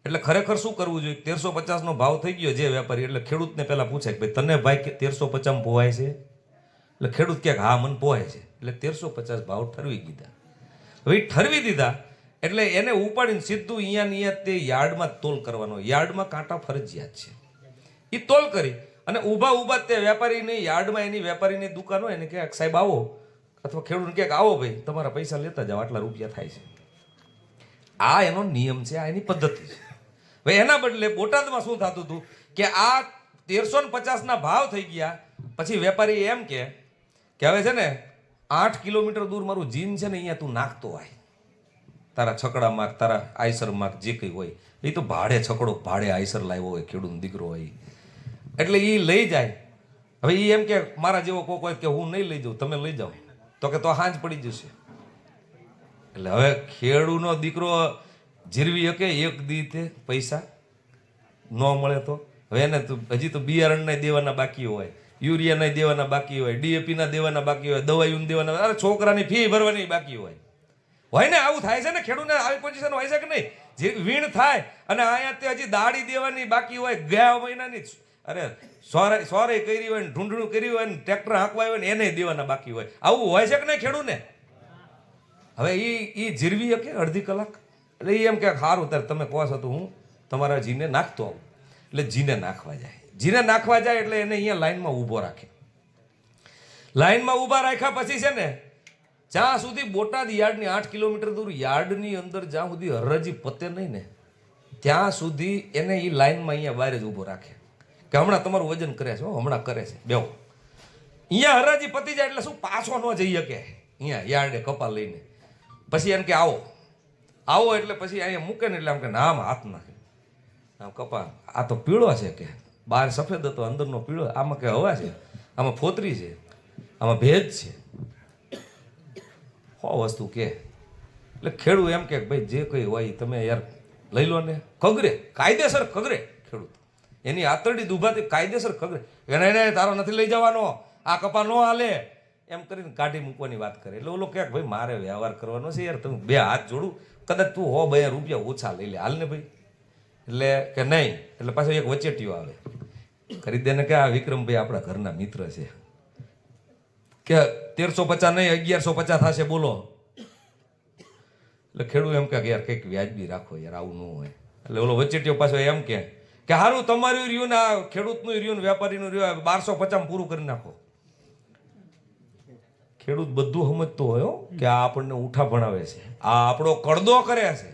એટલે ખરેખર શું કરવું જોઈએ? 1350નો ભાવ થઈ ગયો જે વેપારી, એટલે ખેડૂતને પહેલા પૂછે કે ભાઈ તને ભાઈ 1350 પોહાય છે? એટલે ખેડૂત કહે હા મને પોહાય છે. એટલે 1350 ભાવ ઠરવી દીધા. હવે ઠરવી દીધા એટલે એને ઉપાડીને સીધું અહીંયા તે યાર્ડમાં તોલ કરવાનો. યાર્ડમાં કાંટા ફરજિયાત છે. એ તોલ કરી અને ઊભા તે વેપારીની યાર્ડમાં, એની વેપારીની દુકાન હોય એને કહે સાહેબ આવો, અથવા ખેડૂતને કહે આવો ભાઈ તમારા પૈસા લેતા જાઓ, આટલા રૂપિયા થાય છે. આ એનો નિયમ છે, આ એની પદ્ધતિ છે. હવે એના બદલે બોટાદમાં શું થતું હતું કે આ 1350ના ભાવ થઈ ગયા પછી વેપારી એમ કે હવે છે ને 8 કિલોમીટર દૂર મારું જીન છે ને અહીંયા તું નાખતો હોય, તારા છકડા માગ, તારા આઈસર માગ, જે કંઈ હોય એ તો ભાડે છકડો, ભાડે આઈસર લાવ્યો હોય, ખેડૂત દીકરો હોય, એટલે એ લઈ જાય. હવે એ એમ કે મારા જેવો કોક હોય કે હું નહીં લઈ જાઉં, તમે લઈ જાઓ, તો કે તો હાંજ પડી જશે. એટલે હવે ખેડૂનો દીકરો જીરવી શકે એક દીતે પૈસા ન મળે તો હવે એને હજી તો બિયારણના દેવાના બાકી હોય, યુરિયાના દેવાના બાકી હોય, DAP ના દેવાના બાકી હોય, દવાઈઓના દેવાના, અરે છોકરાની ફી ભરવાની બાકી હોય. હોય ને આવું થાય છે ને, ખેડૂતને આવી પોઝિશન હોય છે કે નહીં? જે વીણ થાય અને અહીંયા તે હજી દાડી દેવાની બાકી હોય, ગયા મહિનાની અરે સોરે કરી હોય ને ઢૂંઢણું કર્યું હોય ને ટ્રેક્ટર હાંકવા હોય ને એને દેવાના બાકી હોય. આવું હોય છે કે નહીં ખેડૂતને? હવે એ જીરવી શકે અડધી કલાક? એટલે એ એમ કે સારું ત્યારે તમે કહો છો તો હું તમારા જીને નાખતો આવું. એટલે જીને નાખવા જાય. જીને નાખવા જાય એટલે એને અહીંયા લાઈનમાં ઊભો રાખે. લાઈનમાં ઊભા રાખ્યા પછી છે ને, જ્યાં સુધી બોટાદ યાર્ડની 8 કિલોમીટર દૂર યાર્ડની અંદર જ્યાં સુધી હરાજી પતે નહીં ને ત્યાં સુધી એને એ લાઈનમાં અહીંયા બહાર જ ઊભો રાખે કે હમણાં તમારું વજન કરે છે, હમણાં કરે છે, બેહો. અહીંયા હરાજી પતી જાય એટલે શું પાછો ન જઈ શકે અહીંયા યાર્ડે કપા લઈને. પછી એમ કે આવો આવો એટલે પછી અહીંયા મૂકે ને એટલે આમ કે આમ હાથ નાખે, આમ કપા આ તો પીળો છે કે બહાર સફેદ હતો અંદરનો પીળો, આમાં કે હવા છે, આમાં ફોતરી છે, આમાં ભેજ છે, વસ્તુ કે. એટલે ખેડૂત એમ કે ભાઈ જે કઈ હોય તમે યાર લઈ લો ને. કગરે, કાયદેસર કગરે ખેડૂત, એની આતરડી દુભાથી કાયદેસર કગરે. એને તારો નથી લઈ જવાનો, આ કપા નો હાલે એમ કરીને કાઢી મૂકવાની વાત કરે. એટલે ઓલો કે ભાઈ મારે વ્યવહાર કરવાનો છે યાર, તમે બે હાથ જોડું, કદાચ તું 100-2 રૂપિયા ઓછા લઈ લે, હાલ ને ભાઈ. એટલે કે નહીં. એટલે પાછો એક વચેટીયો આવે કરી દે ને કે આ વિક્રમભાઈ આપણા ઘરના મિત્ર છે કે 1350 નહીં 1150 થશે બોલો. એટલે ખેડૂત એમ કે યાર કંઈક વ્યાજબી રાખો યાર, આવું ન હોય. એટલે ઓલો વચેટીયો પાછો એમ કે સારું તમારું રહ્યું ને આ ખેડૂતનું રહ્યું ને વેપારીનું રહ્યું 1250 પૂરું કરી નાખો. ખેડૂત બધું સમજતો હોય કે આ આપણને ઉઠા ભણાવે છે, આ આપણો કડદો કરે છે.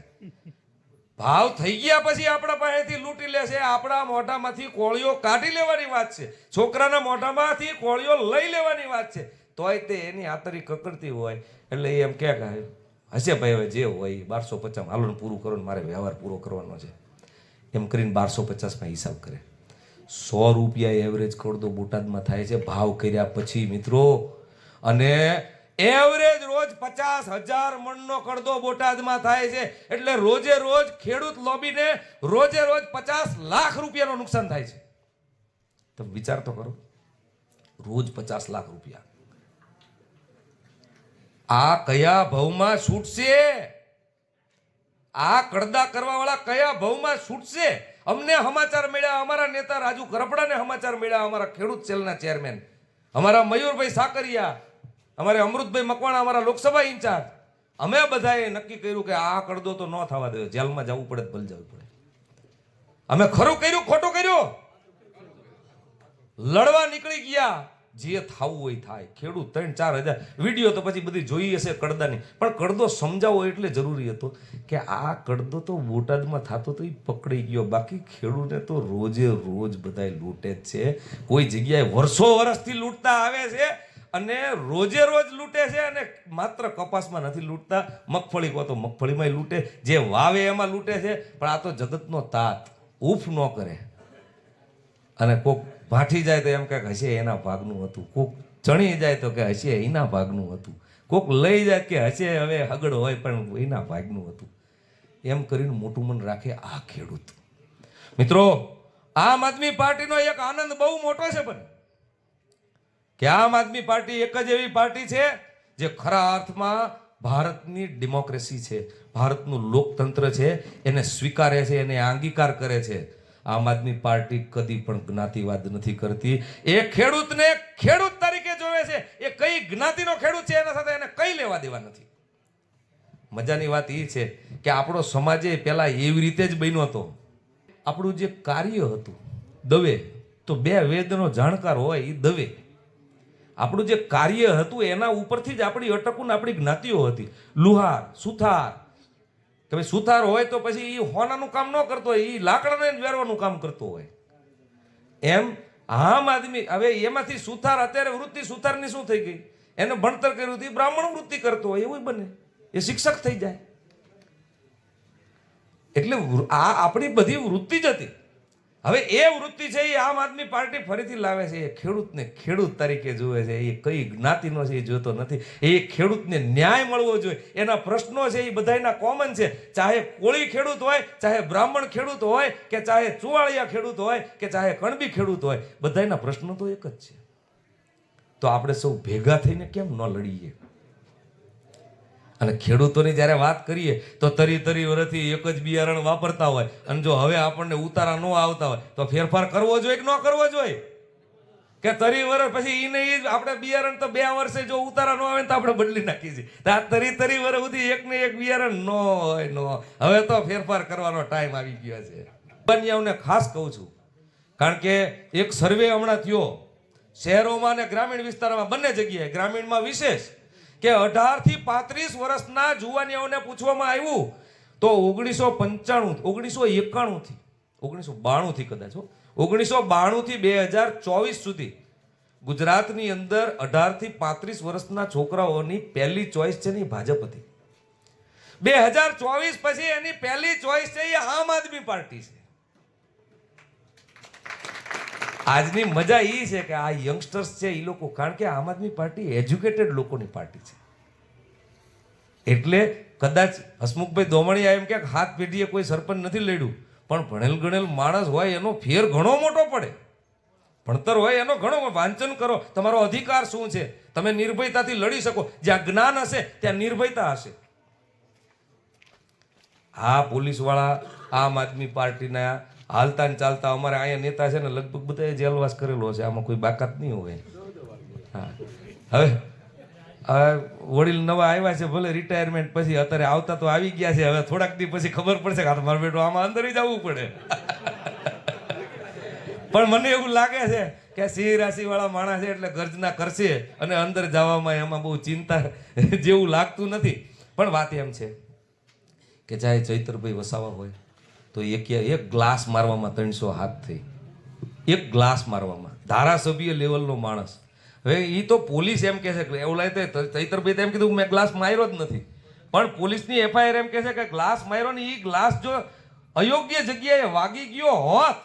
ભાવ થઈ ગયા પછી આપણા પાસેથી લૂંટી લે છે, આપણા મોઢામાંથી કોળીઓ કાઢી લેવાની વાત છે, છોકરાના મોઢામાંથી કોળીઓ લઈ લેવાની વાત છે. તોય તે એની આતરી કકડતી હોય એટલે એમ કે હશે ભાઈ હવે જે હોય 1250 હાલો પૂરું કરો ને મારે વ્યવહાર પૂરો કરવાનો છે એમ કરીને 1250માં હિસાબ કરે. 100 રૂપિયા એવરેજ કડદો બોટાદમાં થાય છે ભાવ કર્યા પછી મિત્રો. અને એવરેજ રોજ 50,000 મણનો કડદો બોટાદમાં થાય છે. એટલે રોજે રોજ ખેડૂત લોબીને રોજે રોજ 50 લાખ રૂપિયાનું નુકસાન થાય છે. તમે વિચાર તો કરો, રોજ 50 લાખ રૂપિયા. આ કયા ભાવમાં છૂટશે? આ કડદા કરવા વાળા કયા ભાવમાં છૂટશે? અમને સમાચાર મળ્યા, અમારા નેતા રાજુ કરપડાને સમાચાર મળ્યા, અમારા ખેડૂત સેલના ચેરમેન, અમારા મયુરભાઈ સાકરિયા, અમારે અમૃતભાઈ મકવાણા, અમારા લોકસભા ઇન્ચાર્જ, અમે બધાએ નક્કી કર્યું કે આ કડદો તો ન થવા દેવો, જેલમાં જવું પડે ભલ જવું પડે. અમે ખરું કર્યું ખોટું કર્યું? લડવા નીકળી ગયા. જે થવું હોય થાય. ખેડૂત 3-4 હજાર વિડીયો તો પછી બધી જોઈ હશે કડદાની, પણ કડદો સમજાવો એટલે જરૂરી હતો કે આ કડદો તો બોટાદમાં થતો તો એ પકડી ગયો. બાકી ખેડૂતને તો રોજે રોજ બધા લૂંટે જ છે. કોઈ જગ્યાએ વર્ષોથી લૂંટતા આવે છે અને રોજે રોજ લૂંટે છે. અને માત્ર કપાસમાં નથી લૂંટતા, મગફળી કહો તો મગફળીમાં લૂંટે, જે વાવે એમાં લૂંટે છે. પણ આ તો જગતનો તાત ઉફ ન કરે. અને કોક ભાઠી જાય તો એમ કે હશે એના ભાગનું હતું, કોક ચણી જાય તો કે હશે એના ભાગનું હતું, કોક લઈ જાય કે હશે હવે હગડ હોય પણ એના ભાગનું હતું. એમ કરીને મોટું મન રાખે આ ખેડૂત. મિત્રો, આમ આદમી પાર્ટીનો એક આનંદ બહુ મોટો છે પણ કે આમ આદમી પાર્ટી એક જ એવી પાર્ટી છે જે ખરા અર્થમાં ભારતની ડેમોક્રેસી છે, ભારતનું લોકતંત્ર છે, એને સ્વીકારે છે, એને અંગીકાર કરે છે. આમ આદમી પાર્ટી કદી પણ જ્ઞાતિવાદ નથી કરતી. એ ખેડૂતને ખેડૂત તરીકે જોવે છે. એ કઈ જ્ઞાતિનો ખેડૂત છે એના સાથે એને કઈ લેવા દેવા નથી. મજાની વાત એ છે કે આપણો સમાજે પહેલા એવી રીતે જ બન્યો હતો. આપણું જે કાર્ય હતું દવે, તો 2 વેદનો જાણકાર હોય એ દવે. આપણું જે કાર્ય હતું એના ઉપરથી જ આપણી અટકું આપણી જ્ઞાતિઓ હતી. લુહાર, સુથાર, કે ભાઈ સુથાર હોય તો પછી એ હોનાનું કામ ન કરતો હોય, એ લાકડાને વેરવાનું કામ કરતો હોય. એમ આમ આદમી હવે એમાંથી સુથાર અત્યારે વૃત્તિ સુથારની શું થઈ ગઈ? એને ભણતર કર્યું હતું બ્રાહ્મણ વૃત્તિ કરતો હોય એવું બને, એ શિક્ષક થઈ જાય. એટલે આ આપણી બધી વૃત્તિ જ હતી. હવે એ વૃત્તિ છે એ આમ આદમી પાર્ટી ફરીથી લાવે છે. એ ખેડૂતને ખેડૂત તરીકે જુએ છે. એ કઈ જ્ઞાતિનો છે એ જોતો નથી. એ ખેડૂતને ન્યાય મળવો જોઈએ. એના પ્રશ્નો છે એ બધાના કોમન છે. ચાહે કોળી ખેડૂત હોય, ચાહે બ્રાહ્મણ ખેડૂત હોય, કે ચાહે ચુવાળિયા ખેડૂત હોય, કે ચાહે કણબી ખેડૂત હોય, બધાના પ્રશ્નો તો એક જ છે. તો આપણે સૌ ભેગા થઈને કેમ ન લડીએ? અને ખેડૂતોની જ્યારે વાત કરીએ તો તરી વર્ષથી એક જ બિયારણ વાપરતા હોય અને જો હવે આપણને ઉતારા ન આવતા હોય તો ફેરફાર કરવો જોઈએ કે ન કરવો જોઈએ? કે તરી વર્ષ પછી ઈને ઈ આપણે બિયારણ તો 2 વર્ષે જો ઉતારા ન આવે તો આપણે બદલી નાખી છે. તો આ તરી વર્ષ સુધી એક ને એક બિયારણ ન હોય ન હોય. હવે તો ફેરફાર કરવાનો ટાઈમ આવી ગયો છે. બન્યાઓને ખાસ કહું છું, કારણ કે એક સર્વે હમણાં થયો શહેરોમાં અને ગ્રામીણ વિસ્તારમાં બંને જગ્યાએ, ગ્રામીણમાં વિશેષ, કે 18 થી 35 વર્ષના જુવાનિયાઓને પૂછવામાં આવ્યું તો 1992 થી કદાચ 1992 થી 2024 સુધી ગુજરાતની અંદર 18 થી 35 વર્ષના છોકરાઓની પહેલી ચોઈસ છે ને ભાજપ હતી. 2024 પછી એની પહેલી ચોઈસ છે એ આમ આદમી પાર્ટી છે. આજની મજા એ છે કે આ યંગસ્ટર્સ છે એ લોકો, કારણ કે આમ આદમી પાર્ટી એજ્યુકેટેડ લોકોની પાર્ટી છે. એટલે કદાચ હસમુખભાઈ દોમણીયા એમ કે હાથ પેઢીએ કોઈ સરપંચ નથી લડ્યું, પણ ભણેલ ગણેલ માણસ હોય એનો ફેર ઘણો મોટો પડે. ભણતર હોય એનો ઘણો, વાંચન કરો, તમારો અધિકાર શું છે, તમે નિર્ભયતાથી લડી શકો. જ્યાં જ્ઞાન હશે ત્યાં નિર્ભયતા હશે. આ પોલીસવાળા આમ આદમી પાર્ટીના હાલતા ને ચાલતા અમારે અહીંયા નેતા છે ને લગભગ બધા જેલવાસ કરેલો છે, આમાં કોઈ બાકાત નહીં હોય. હા, હવે વડીલ નવા આવ્યા છે, ભલે રિટાયરમેન્ટ પછી, અત્યારે આવતા તો આવી ગયા છે. હવે થોડાક દી પછી ખબર પડશે કે મારો બેટો આમાં અંદર જવું પડે. પણ મને એવું લાગે છે કે સિંહ રાશિ વાળા માણસ છે એટલે ગર્જના કરશે અને અંદર જવામાં એમાં બહુ ચિંતા જેવું લાગતું નથી. પણ વાત એમ છે કે ચાહે ચૈતરભાઈ વસાવા હોય તો એક ગ્લાસ મારવામાં 300 હાથ થઈ. એક ગ્લાસ મારવામાં ધારાસભ્ય લેવલનો માણસ. હવે એ તો પોલીસ એમ કહે છે કે એવું લાગે ચૈતરભાઈ તો એમ કીધું મેં ગ્લાસ માર્યો જ નથી, પણ પોલીસની FIR એમ કહે છે કે ગ્લાસ માર્યો ને એ ગ્લાસ જો અયોગ્ય જગ્યાએ વાગી ગયો હોત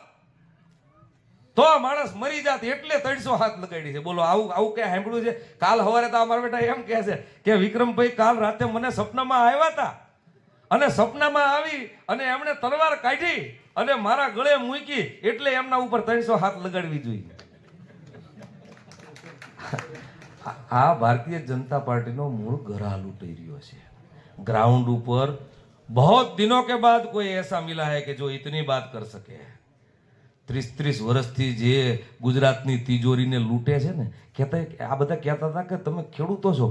તો આ માણસ મરી જાત, એટલે 300 હાથ લગાડી છે. બોલો, આવું ક્યાં સાંભળ્યું છે? કાલ સવારે તો અમારા બેટા એમ કહે છે કે વિક્રમભાઈ કાલ રાતે મને સપનામાં આવ્યા હતા અને સપનામાં આવી અને એમણે તલવાર કાઢી અને મારા ગળે મૂકી, એટલે એમના ઉપર 300 હાથ લગાડવી જોઈએ. આ ભારતીય જનતા પાર્ટીનો મૂળ ગરા લૂંટાઈ રહ્યો છે. ग्राउंड ऊपर बहुत दिनों के बाद कोई ऐसा मिला है कि जो इतनी बात कर सके. 30 વર્ષથી જે ગુજરાતની તિજોરીને લૂંટે છે ને, આ બધા કહેતા હતા કે તમે ખેડૂતો છો,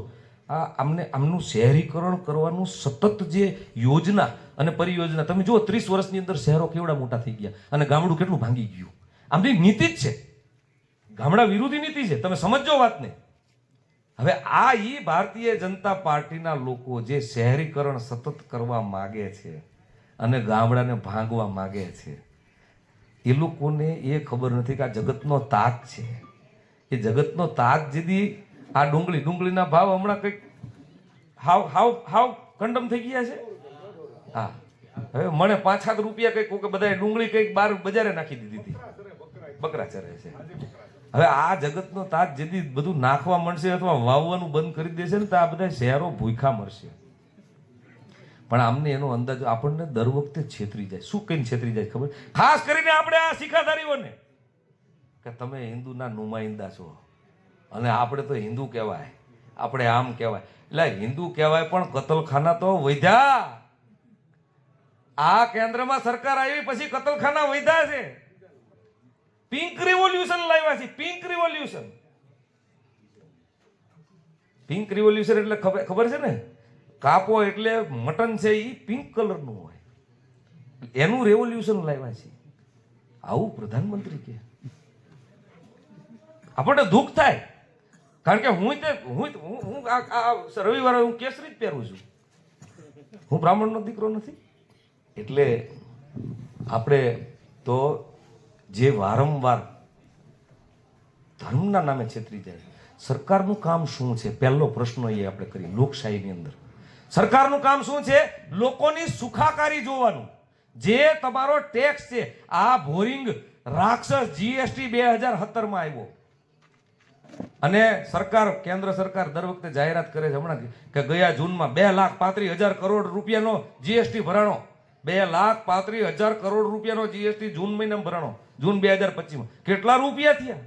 આમનું શહેરીકરણ કરવાનું સતત જે યોજના અને પરિયોજના, તમે જુઓ 30 વર્ષની અંદર શહેરો કેવડા મોટા થઈ ગયા અને ગામડું કેટલું ભાંગી ગયું. આમની નીતિ જ છે, ગામડા વિરોધી નીતિ છે. તમે સમજો વાતને. હવે આ ભારતીય જનતા પાર્ટીના લોકો જે શહેરીકરણ સતત કરવા માગે છે અને ગામડાને ભાંગવા માગે છે, એ લોકોને એ ખબર નથી કે આ જગતનો તાત છે. એ જગતનો તાત જેથી આ ડુંગળીના ભાવ હમણાં કંઈક હાવ કંડમ થઈ ગયા છે. હા, હવે મને 5-7 રૂપિયા કંઈક બધા ડુંગળી કંઈક બહાર બજારે નાખી દીધી હતી, બકરા ચરે છે. હવે આ જગતનો તાત જેથી બધું નાખવા મળશે અથવા વાવવાનું બંધ કરી દેશે ને તો આ બધા શહેરો ભૂખા મરશે. પણ આમને એનો અંદાજ આપણને દર વખતે છેતરી જાય. શું કહીને છેતરી જાય ખબર? ખાસ કરીને આપણે આ શિખાધારીઓને કે તમે હિન્દુના નુમાઇંદા છો અને આપણે તો હિન્દુ કહેવાય, આપણે આમ કહેવાય. એટલે હિન્દુ કહેવાય પણ કતલખાના તો વધ્યા. આ કેન્દ્રમાં સરકાર આવી પછી કતલખાના વધ્યા છે. પિંક રિવોલ્યુશન લાવ્યા છે. પિંક રિવોલ્યુશન એટલે ખબર છે ને, કાપો એટલે મટન છે એ પિંક કલરનું હોય, એનું રેવોલ્યુશન લાવ્યા છે. આવું પ્રધાનમંત્રી કે આપણને દુઃખ થાય. કારણ કે હું રવિવારે હું કેસરી જ પહેરું છું, હું બ્રાહ્મણનો દીકરો નથી. એટલે આપણે તો જે વારંવાર ધર્મના નામે છેતરી જાય. સરકારનું કામ શું છે? પહેલો પ્રશ્ન એ આપણે કરીએ લોકશાહીની અંદર. સરકારનું કામ શું છે? લોકોની સુખાકારી જોવાનું. જે તમારો ટેક્સ છે, આ ભોરિંગ રાક્ષસ GST 2017 માં આવ્યો અને સરકાર, કેન્દ્ર સરકાર દર વખતે જાહેરાત કરે છે હમણાં કે ગયા જૂનમાં 2,35,000 કરોડ રૂપિયાનો GST ભરાણો. 2,35,000 કરોડ રૂપિયાનો GST જૂન મહિનામાં ભરાણો, જૂન 2025 માં. કેટલા રૂપિયા થયા?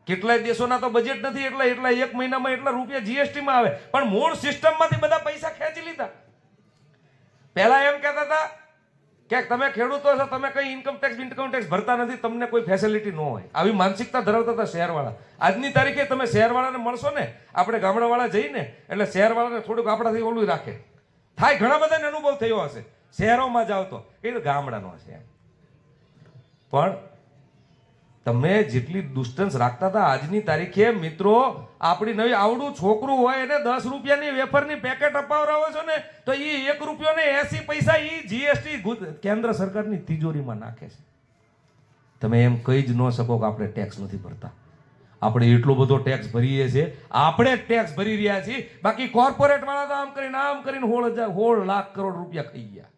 કેટલાય દેશોના તો બજેટ નથી એટલા એક મહિનામાં એટલા રૂપિયા જીએસટીમાં આવે, પણ મૂળ સિસ્ટમમાંથી બધા પૈસા ખેંચી લીધા. પહેલા એમ કહેતા હતા કે તમે ખેડૂતો છો, તમે કઈ ઇન્કમ ટેક્સ ભરતા નથી, તમને કોઈ ફેસિલિટી ન હોય. આવી માનસિકતા ધરાવતા હતા શહેરવાળા. આજની તારીખે તમે શહેરવાળાને મળશો ને, આપણે ગામડાવાળા જઈને એટલે શહેરવાળાને થોડુંક આપણાથી ઓલું રાખે થાય. ઘણા બધાને અનુભવ થયો હશે, શહેરોમાં જાઓ તો એ તો ગામડાનો છે એમ. પણ તમે જેટલી ડિસ્ટન્સ રાખતા હતા, આજની તારીખે મિત્રો આપણી નવી આવડું છોકરું હોય એને 10 રૂપિયાની વેફરની પેકેટ અપાવરાવો છો ને, તો એ 1 રૂપિયો ને 80 પૈસા એ જીએસટી કેન્દ્ર સરકારની તિજોરીમાં નાખે છે. તમે એમ કહી જ ન શકો કે આપણે ટેક્સ નથી ભરતા. આપણે એટલો બધો ટેક્સ ભરીએ છીએ, આપણે જ ટેક્સ ભરી રહ્યા છીએ. બાકી કોર્પોરેટ વાળા તો આમ કરીને 16 લાખ કરોડ રૂપિયા ખાઈ ગયા.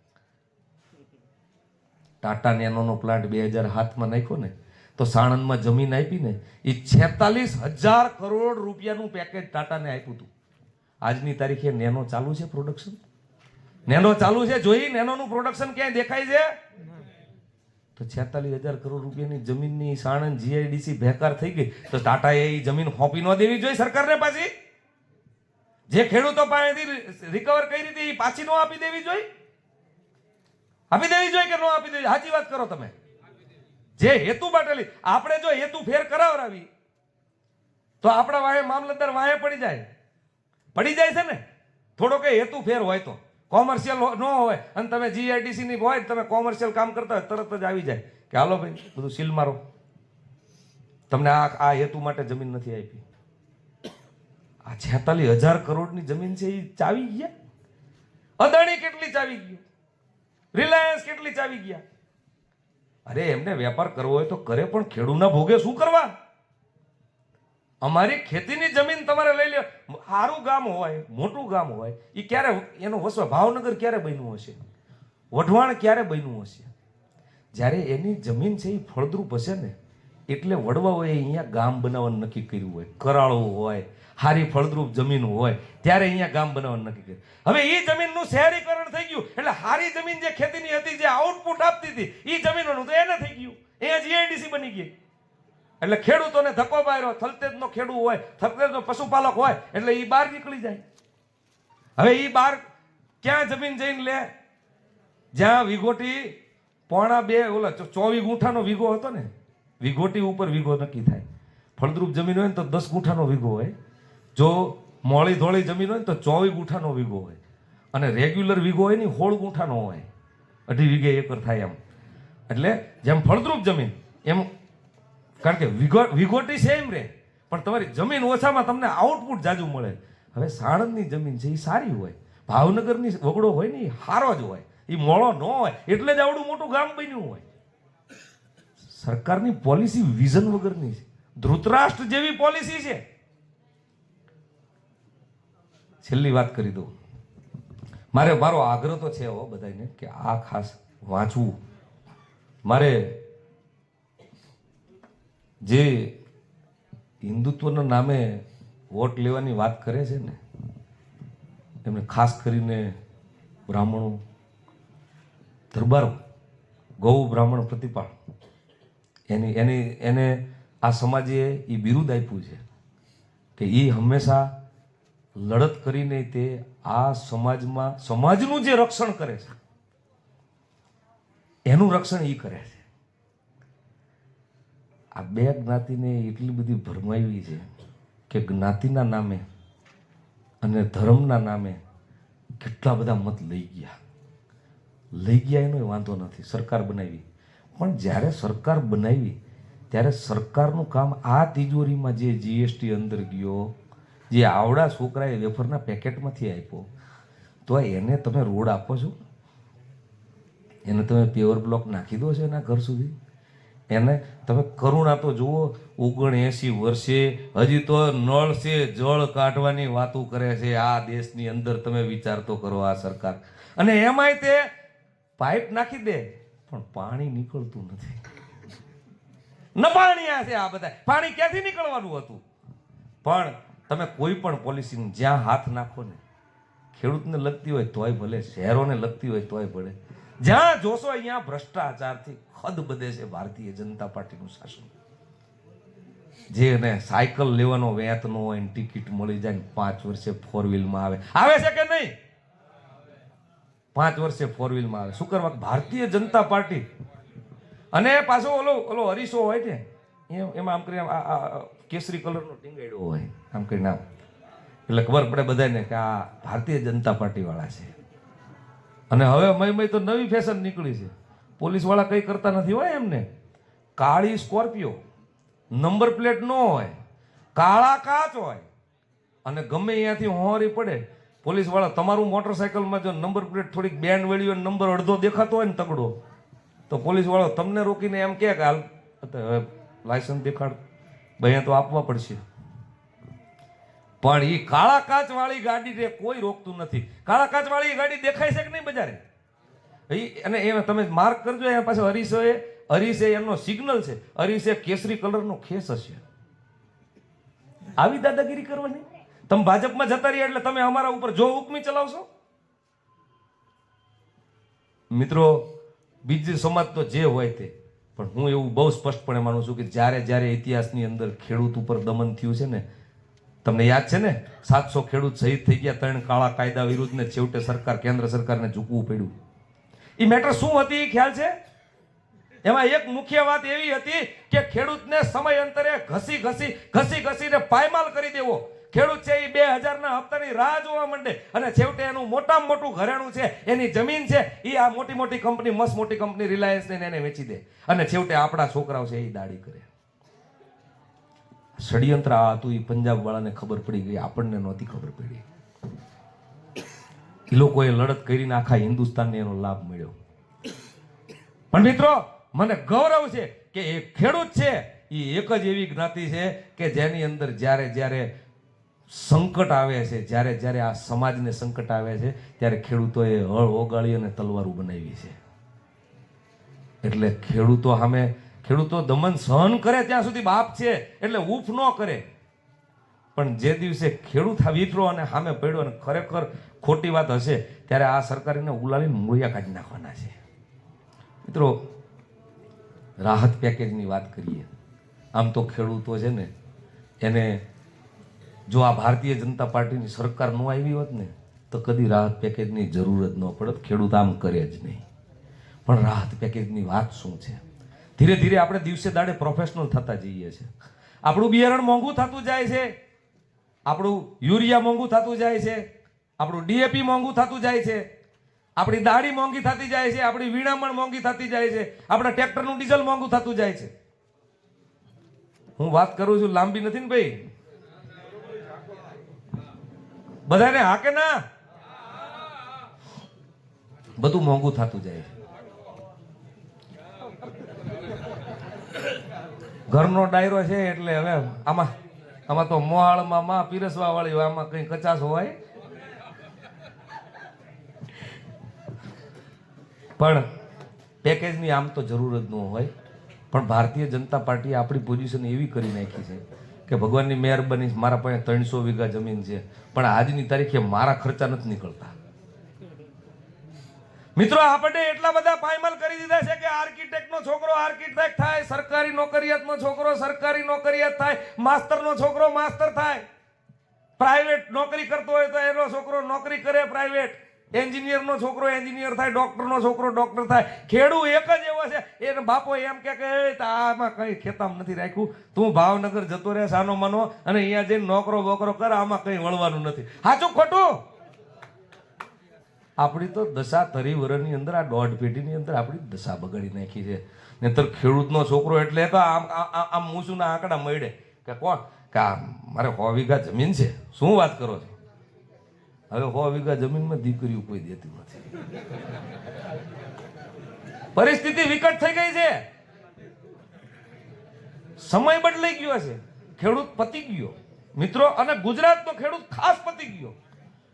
ટાટા નેનોનો પ્લાન્ટ 2007માં નાખ્યો ને, તો સાણંદમાં જમીન આપી ને, એ 46,000 કરોડ રૂપિયાનું પેકેજ ટાટાને આપ્યું હતું. આજની તારીખે નેનો ચાલુ છે પ્રોડક્શન? નેનો ચાલુ છે? જોઈ નેનોનું પ્રોડક્શન ક્યાંય દેખાય છે? તો 46,000 કરોડ રૂપિયાની જમીનની સાણંદ જીઆઈડીસી બેકાર થઈ ગઈ, તો ટાટાએ એ જમીન હોપી ન દેવી જોઈએ સરકારને પાછી? જે ખેડૂતો પાસેથી રિકવર કરી હતી એ પાછી ન આપી દેવી જોઈએ? આપી દેવી જોઈએ કે ન આપી દેવી? સાચી વાત કરો તમે. જે હેતુ બાટેલી, આપણે જો હેતુ ફેર કરાવરાવી તો આપણા વાહે મામલતદાર વાહે પડી જાય છે ને. થોડો કે હેતુ ફેર હોય તો, કોમર્શિયલ ન હોય અને તમે જીઆઈડીસી ની હોય, તમે કોમર્શિયલ કામ કરતા હોય, તરત જ આવી જાય કે હાલો ભાઈ બધું સીલ મારો, તમને આ હેતુ માટે જમીન નથી આપી. આ 46,000 કરોડની જમીન છે એ ચાવી ગયા. અદાણી કેટલી ચાવી ગયું, રિલાયન્સ કેટલી ચાવી ગયા. અરે એમને વેપાર કરવો હોય તો કરે, પણ ખેડૂતના ભોગે શું કરવા? અમારી ખેતીની જમીન તમારે લઈ લે. સારું ગામ હોય, મોટું ગામ હોય, એ ક્યારે એનો વસવા? ભાવનગર ક્યારે બન્યું હશે? વઢવાણ ક્યારે બન્યું હશે? જ્યારે એની જમીન છે એ ફળદ્રુપ હશે ને, એટલે વડવાઓએ અહીંયા ગામ બનાવવાનું નક્કી કર્યું હોય. કરાળું હોય, સારી ફળદ્રુપ જમીન હોય, ત્યારે અહીંયા ગામ બનાવવાનું નક્કી કર્યું. હવે એ જમીનનું શહેરીકરણ થઈ ગયું, એટલે સારી જમીન જે ખેતીની હતી, જે આઉટપુટ આપતી હતી, એ જમીનોનું તો એને થઈ ગયું. અહીંયા જીઆઈડીસી બની ગઈ. એટલે ખેડૂતોને ધક્કો પાડ્યો. થલતેજનો ખેડૂત હોય, થલતેજનો પશુપાલક હોય, એટલે એ બહાર નીકળી જાય. હવે એ બહાર ક્યાં જમીન જઈને લે? જ્યાં વિઘોટી 24 ગુંઠાનો વીઘો હતો ને, વિઘોટી ઉપર વીઘો નક્કી થાય. ફળદ્રુપ જમીન હોય ને તો 10 ગુંઠાનો વીઘો હોય. જો મોળી ધોળી જમીન હોય ને તો 24 ગુંઠાનો વીઘો હોય. અને રેગ્યુલર વીઘો હોય ને 16 ગુંઠાનો હોય, 2.5 વીઘે એકર થાય એમ. એટલે જેમ ફળદ્રુપ જમીન એમ, કારણ કે વિઘોટી સેમ રહે, પણ તમારી જમીન ઓછામાં તમને આઉટપુટ જાજુ મળે. હવે સાણંદની જમીન છે એ સારી હોય, ભાવનગરની વગડો હોય ને એ સારો જ હોય, એ મોળો ન હોય, એટલે જ આવડું મોટું ગામ બન્યું હોય. સરકારની પોલિસી વિઝન વગરની છે. ધૃતરાષ્ટ્ર જેવી પોલિસી છે. છેલ્લી વાત કરી દઉં. મારો આગ્રહ તો છે બધાને કે આ ખાસ વાંચવું. મારે જે હિન્દુત્વના નામે વોટ લેવાની વાત કરે છે ને, એમને ખાસ કરીને બ્રાહ્મણો, દરબારો, ગૌ બ્રાહ્મણ પ્રતિપાળ, એને આ સમાજે એ બિરુદ આપ્યું છે કે એ હંમેશા લડત કરીને તે આ સમાજનું જે રક્ષણ કરે છે, એનું રક્ષણ એ કરે છે. આ બે જ્ઞાતિને એટલી બધી ભરમાવી છે કે જ્ઞાતિના નામે અને ધર્મના નામે કેટલા બધા મત લઈ ગયા એનો વાંધો નથી. સરકાર બનાવી, પણ જ્યારે સરકાર બનાવી ત્યારે સરકારનું કામ આ તિજોરીમાં જે જીએસટી અંદર ગયો, જે આવડા છોકરાએ વેફરના પેકેટમાંથી આપ્યો, તો એને તમે રોડ આપો છો? એને તમે પેવર બ્લોક નાખી દો છો એના ઘર સુધી? એને તમે કરુણા તો જુઓ. 79 વર્ષે હજી તો નળ છે જળ કાઢવાની વાતો કરે છે આ દેશની અંદર. તમે વિચાર તો કરો આ સરકાર. અને એમાંય તે પાઇપ નાખી દે પણ પાણી નીકળતું નથી. નપાણિયા છે આ બધા. પાણી ક્યાંથી નીકળવાનું હતું? પણ તમે કોઈ પણ પોલિસી જ્યાં હાથ નાખો ને, ખેડૂતને લગતી હોય તોય ભલે, શહેરોને લગતી હોય તોય ભલે, જ્યાં જોશો અહીંયા ભ્રષ્ટાચારથી ખદ બધે છે ભારતીય જનતા પાર્ટીનું શાસન. જેને સાયકલ લેવાનો વેત ન હોય ને ટિકિટ મળી જાય ને 5 વર્ષે 4 વ્હીલમાં આવે છે કે નહીં? 5 વર્ષે 4 વ્હીલમાં આવે. શું કરવા? ભારતીય જનતા પાર્ટી. અને પાછો ઓલો હરીશો હોય છે એમાં આમ કરી કેસરી કલરનો ટીંગાડ્યો હોય આમ કરીને આમ, એટલે ખબર પડે બધાને કે આ ભારતીય જનતા પાર્ટી વાળા છે. અને હવે મય તો નવી ફેશન નીકળી છે. પોલીસ વાળા કઈ કરતા નથી હોય એમને. કાળી સ્કોર્પિયો, નંબર પ્લેટ ન હોય, કાળા કાચ હોય, અને ગમે અહીંયાથી હોરી પડે પોલીસ વાળા, તમારું મોટરસાયકલમાં જો નંબર પ્લેટ થોડીક બેન્ડ વળી હોય, નંબર અડધો દેખાતો હોય ને તગડો, તો પોલીસ વાળો તમને રોકીને એમ કહે કે હાલ હવે લાયસન્સ દેખાડ, અહીંયા તો આપવા પડશે. પણ એ કાળા કાચ વાળી ગાડી કોઈ રોકતું નથી. કાળા કાચ વાળી ગાડી દેખાય છે કે નહીં બજારે? અને એ તમે માર્ક કરજો, એના પાસે હરીશે એમનો સિગ્નલ છે, હરીશે કેસરી કલરનો ખેસ હશે. આવી દાદાગીરી કરવાની? તમે ભાજપમાં જતા રહ્યા એટલે તમે અમારા ઉપર જો હુકમી ચલાવશો? મિત્રો, બીજી સમાજ તો જે હોય તે, પણ હું એવું બહુ સ્પષ્ટપણે માનું છું કે જ્યારે ઇતિહાસની અંદર ખેડૂત ઉપર દમન થયું છે ને, તમને યાદ છે ને 700 ખેડૂત શહીદ થઈ ગયા 3 કાળા કાયદા વિરુદ્ધ ને છેવટે કેન્દ્ર સરકારને ઝૂકવું પડ્યું. એ મેટર શું હતી એ ખ્યાલ છે? એમાં એક મુખ્ય વાત એવી હતી કે ખેડૂતને સમય અંતરે ઘસીને પાયમાલ કરી દેવો. ખેડૂત છે એ 2000ના હપ્તાની રાહ જોવા માંડે અને છેવટે એનું મોટામાં મોટું ઘરેણું છે, એની જમીન છે, એ આ મોટી કંપની, મસ્ત મોટી કંપની રિલાયન્સ ને એને વેચી દે અને છેવટે આપણા છોકરાઓ છે એ દાડી કરે. ષડયંત્ર આ હતું. એ પંજાબ વાળાને ખબર પડી ગઈ, આપણને નહોતી ખબર પડી. એ લોકોએ લડત કરીને આખા હિન્દુસ્તાનને એનો લાભ મળ્યો. પણ મિત્રો, મને ગૌરવ છે કે એ ખેડૂત છે એ એક જ એવી જ્ઞાતિ છે કે જેની અંદર જ્યારે સંકટ આવે છે, જ્યારે આ સમાજને સંકટ આવે છે, ત્યારે ખેડૂતોએ હળ ઓગાળી અને તલવારો બનાવી છે. એટલે ખેડૂતો દમન સહન કરે ત્યાં સુધી બાપ છે, એટલે ઉફ ન કરે. પણ જે દિવસે ખેડૂત વિફરો અને સામે પડ્યો અને ખરેખર ખોટી વાત હશે, ત્યારે આ સરકારને ઉલાડીને મૂળિયા કાઢી નાખવાના છે. મિત્રો, રાહત પેકેજની વાત કરીએ. આમ તો ખેડૂતો છે ને, એને જો આ ભારતીય જનતા પાર્ટીની સરકાર ન આવી હોત ને તો કદી રાહત પેકેજની જરૂર જ ન પડત. ખેડૂત આમ કરે જ નહીં. પણ રાહત પેકેજની વાત શું છે? ધીરે ધીરે આપણે દિવસે દાડે પ્રોફેશનલ થતા જઈએ છીએ. આપણું બિયારણ મોંઘું થતું જાય છે, આપણું યુરિયા મોંઘું થતું જાય છે, આપણું ડીએપી મોંઘું થતું જાય છે, આપણી દાળી મોંઘી થતી જાય છે, આપણી વીણામણ મોંઘી થતી જાય છે, આપણા ટ્રેક્ટરનું ડીઝલ મોંઘું થતું જાય છે. હું વાત કરું છું, લાંબી નથી ને ભાઈ? બધાને હા કે ના? બધું મોંઘું થતું જાય છે. ઘરનો ડાયરો છે એટલે હવે આમાં તો મોહાળમાં માં પીરસવા વાળી હોય, આમાં કઈ કચાશ હોય. પણ પેકેજની આમ તો જરૂર જ ન હોય. પણ ભારતીય જનતા પાર્ટીએ આપણી પોઝિશન એવી કરી નાખી છે કે ભગવાનની મહેરબાની, મારા પાસે 300 વીઘા જમીન છે, પણ આજની તારીખે મારા ખર્ચા નથી નીકળતા. મિત્રો, આપણે એટલા બધા પાયમાલ કરી દીધા છે કે આર્કિટેક્ટનો છોકરો આર્કિટેક્ટ થાય, સરકારી નોકરિયાતનો છોકરો સરકારી નોકરિયાત થાય, માસ્તરનો છોકરો માસ્તર થાય, પ્રાઇવેટ નોકરી કરતો હોય તો એનો છોકરો નોકરી કરે પ્રાઇવેટ, એન્જિનિયરનો છોકરો એન્જિનિયર થાય, ડોક્ટરનો છોકરો ડોક્ટર થાય. ખેડૂત એક જ એવો છે, એને બાપો એમ કે આમાં કઈ ખેતામ નથી રાખ્યું, તું ભાવનગર જતો રહે સાનો માનો અને અહીંયા જઈને નોકરો બોકરો કર, આમાં કઈ વળવાનું નથી. સાચું ખોટું? આપણી તો દશા 30 વર્ષની અંદર, આ 1.5 પેઢીની અંદર આપણી દશા બગાડી નાખી છે. નહીતર ખેડૂતનો છોકરો એટલે તો આમ મૂસુના આંકડા મળે કે કોણ કે મારે 100 વીઘા જમીન છે. શું વાત કરો છો? હવે 100 વીઘા જમીનમાં દીકરીઓ કોઈ દેતી નથી. પરિસ્થિતિ વિકટ થઈ ગઈ છે, સમય બદલાઈ ગયો છે, ખેડૂત પતી ગયો મિત્રો. અને ગુજરાતનો ખેડૂત ખાસ પતી ગયો,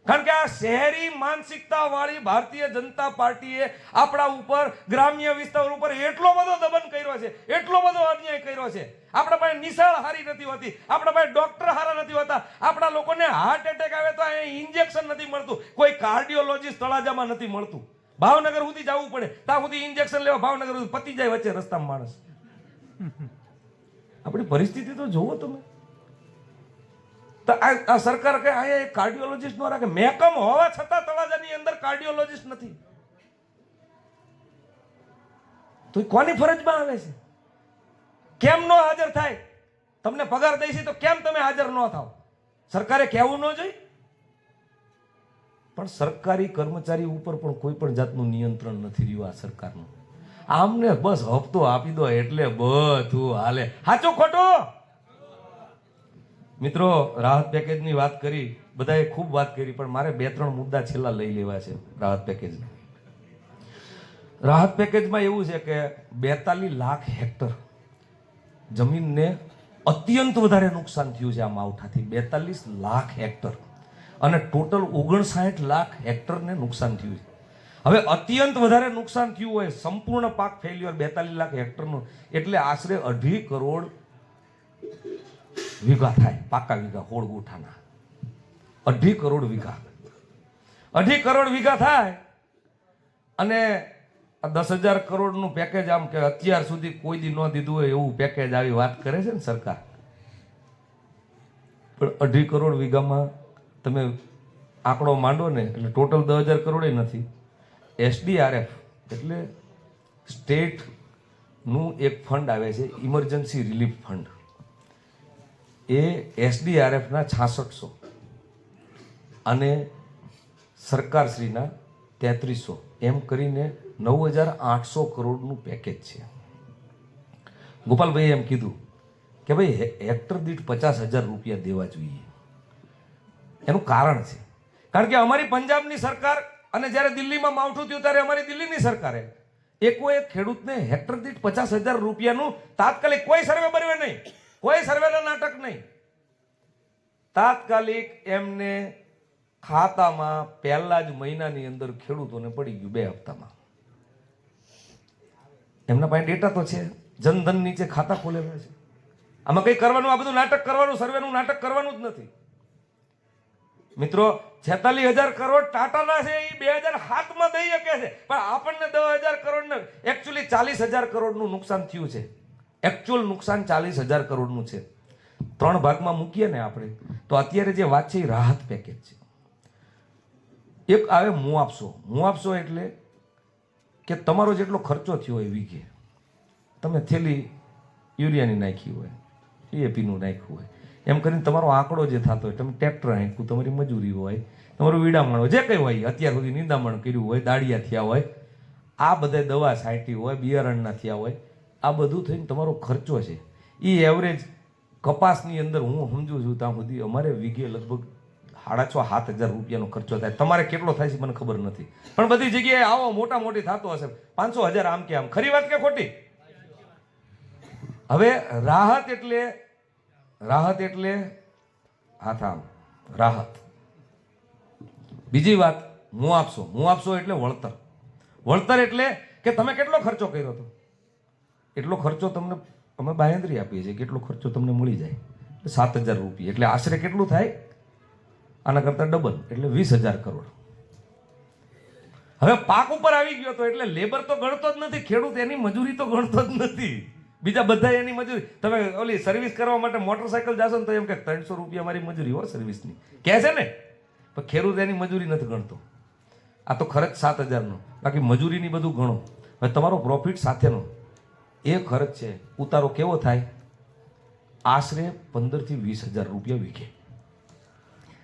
કારણ કે આ શહેરી માનસિકતા વાળી ભારતીય જનતા પાર્ટીએ આપણા ઉપર, ગ્રામ્ય વિસ્તાર ઉપર એટલો બધો દમન કર્યો છે, એટલો બધો અન્યાય કર્યો છે. આપણા પાસે નિશાળ હારી નથી હોતી, આપણા પાસે ડોક્ટર હારા નથી હોતા, આપણા લોકોને હાર્ટ એટેક આવે તો અહીં ઇન્જેક્શન નથી મળતું, કોઈ કાર્ડિયોલોજીસ્ટ તળાજામાં નથી મળતું, ભાવનગર સુધી જવું પડે, ત્યાં સુધી ઇન્જેક્શન લેવા ભાવનગર સુધી પતી જાય વચ્ચે રસ્તામાં માણસ. આ આપણી પરિસ્થિતિ તો જુઓ તમે. તો આ સરકાર કે અહીંયા એક કાર્ડિયોલોજિસ્ટ નો રાખે, મહેકમ હોવા છતાં તળાજાની અંદર કાર્ડિયોલોજિસ્ટ નથી. તો એ કોની ફરજમાં આવે છે? કેમ નો હાજર થાય? તમને પગાર દઈ છે તો કેમ તમે હાજર ન થાવ? સરકારે કહેવું ન જોઈએ? પણ સરકારી કર્મચારી ઉપર પણ કોઈ પણ જાતનું નિયંત્રણ નથી રહ્યું આ સરકારનું. આમને બસ હપ્તો આપી દો એટલે બધું હાલે. સાચું ખોટું? મિત્રો, રાહત પેકેજની વાત કરી, બધાએ ખૂબ વાત કરી, પણ મારે 2-3 મુદ્દા છેલ્લા લઈ લેવા છે રાહત પેકેજના. રાહત પેકેજમાં એવું છે કે 42 લાખ હેક્ટર જમીનને અત્યંત વધારે નુકસાન થયું છે આ માવઠાથી. 42 લાખ હેક્ટર અને ટોટલ 59 લાખ હેક્ટરને નુકસાન થયું છે. હવે અત્યંત વધારે નુકસાન થયું હોય, સંપૂર્ણ પાક ફેલ્યોર 42 લાખ હેક્ટરનું, એટલે આશરે 2.5 કરોડ વીઘા થાય. પાકા વીઘા હોળ ગુઠાના 2.5 કરોડ વીઘા, 2.5 કરોડ વીઘા થાય. અને 10,000 કરોડનું પેકેજ, આમ કે અત્યાર સુધી કોઈ દી ન દીધું હોય એવું પેકેજ આવી વાત કરે છે ને સરકાર. પણ 2.5 કરોડ વીઘામાં તમે આંકડો માંડો ને એટલે ટોટલ 10,000 કરોડ નથી. SDRF એટલે સ્ટેટનું એક ફંડ આવે છે, ઇમરજન્સી રિલીફ ફંડ. એ SDRFના 6600 અને સરકારશ્રીના 3300 એમ કરીને 9,800 કરોડનું પેકેજ છે. ગોપાલભાઈએ એમ કીધું કે ભાઈ હેક્ટર દીઠ 50,000 રૂપિયા દેવા જોઈએ. એનું કારણ છે, કારણ કે અમારી પંજાબની સરકાર અને જ્યારે દિલ્હીમાં માવઠું થયું ત્યારે અમારી દિલ્હીની સરકારે એક ખેડૂતને હેક્ટર દીઠ 50,000 રૂપિયાનું તાત્કાલિક, કોઈ સર્વે બર્વે નહીં, કોઈ સર્વેના નાટક નહીં, તાત્કાલિક એમને ખાતામાં પહેલા જ મહિનાની અંદર ખેડૂતોને પડી ગયું 2 હપ્તામાં. એમના પાસે ડેટા તો છે, જનધન નીચે ખાતા ખોલેલા છે. આમાં કઈ કરવાનું, આ બધું નાટક કરવાનું, સર્વેનું નાટક કરવાનું જ નથી. મિત્રો, 46,000 કરોડ ટાટાના છે, એ 2007માં દઈ શકે છે, પણ આપણને 10,000 કરોડ ને એકચ્યુઅલી 40,000 કરોડનું નુકસાન થયું છે. એકચ્યુઅલ નુકસાન 40,000 કરોડનું છે. 3 ભાગમાં મૂકીએ ને આપણે, તો અત્યારે જે વાત છે એ રાહત પેકેજ છે. એક આવે મુઆવસો. મુઆવસો એટલે કે તમારો જેટલો ખર્ચો થયો હોય વીઘે, તમે થેલી યુરિયાની નાખી હોય, DAPનું નાખ્યું હોય, એમ કરીને તમારો આંકડો જે થતો હોય, તમે ટ્રેક્ટર હાંક્યું, તમારી મજૂરી હોય, તમારું વીડામણ હોય, જે કંઈ હોય, અત્યાર સુધી નિંદામણ કર્યું હોય, દાડિયા થયા હોય, આ બધા દવા છાંટી હોય, બિયારણના થયા હોય, આ બધું થઈને તમારો ખર્ચો છે એ એવરેજ કપાસની અંદર હું સમજુ છું ત્યાં સુધી અમારે વીઘે લગભગ 6,500-7,000 રૂપિયાનો ખર્ચો થાય. તમારે કેટલો થાય છે મને ખબર નથી, પણ બધી જગ્યાએ આવો મોટા મોટી થતો હશે 500,000 આમ કે આમ. ખરી વાત કે ખોટી? હવે રાહત એટલે હાથ આમ રાહત. બીજી વાત મુઆવસો. મુઆવસો એટલે વળતર. વળતર એટલે કે તમે કેટલો ખર્ચો કર્યો હતો એટલો ખર્ચો તમને અમે બાંહેધરી આપીએ છીએ, કેટલો ખર્ચો તમને મળી જાય. 7,000 રૂપિયા એટલે આશરે કેટલું થાય? આના કરતા ડબલ એટલે 20,000 કરોડ. હવે પાક ઉપર આવી ગયો તો એટલે લેબર તો ગણતો જ નથી, ખેડૂત એની મજૂરી તો ગણતો જ નથી, બીજા બધા એની મજૂરી. તમે ઓલી સર્વિસ કરવા માટે મોટરસાયકલ જાશો ને તો એમ કે 300 રૂપિયા મારી મજૂરી હો સર્વિસની કહે છે ને, પણ ખેડૂત એની મજૂરી નથી ગણતો. આ તો ખર્ચ 7,000નો, બાકી મજૂરીની બધું ગણો. હવે તમારો પ્રોફિટ સાથેનો એ ખર્ચ છે, ઉતારો કેવો થાય? આશરે 15,000 થી 20,000 રૂપિયા વીઘે.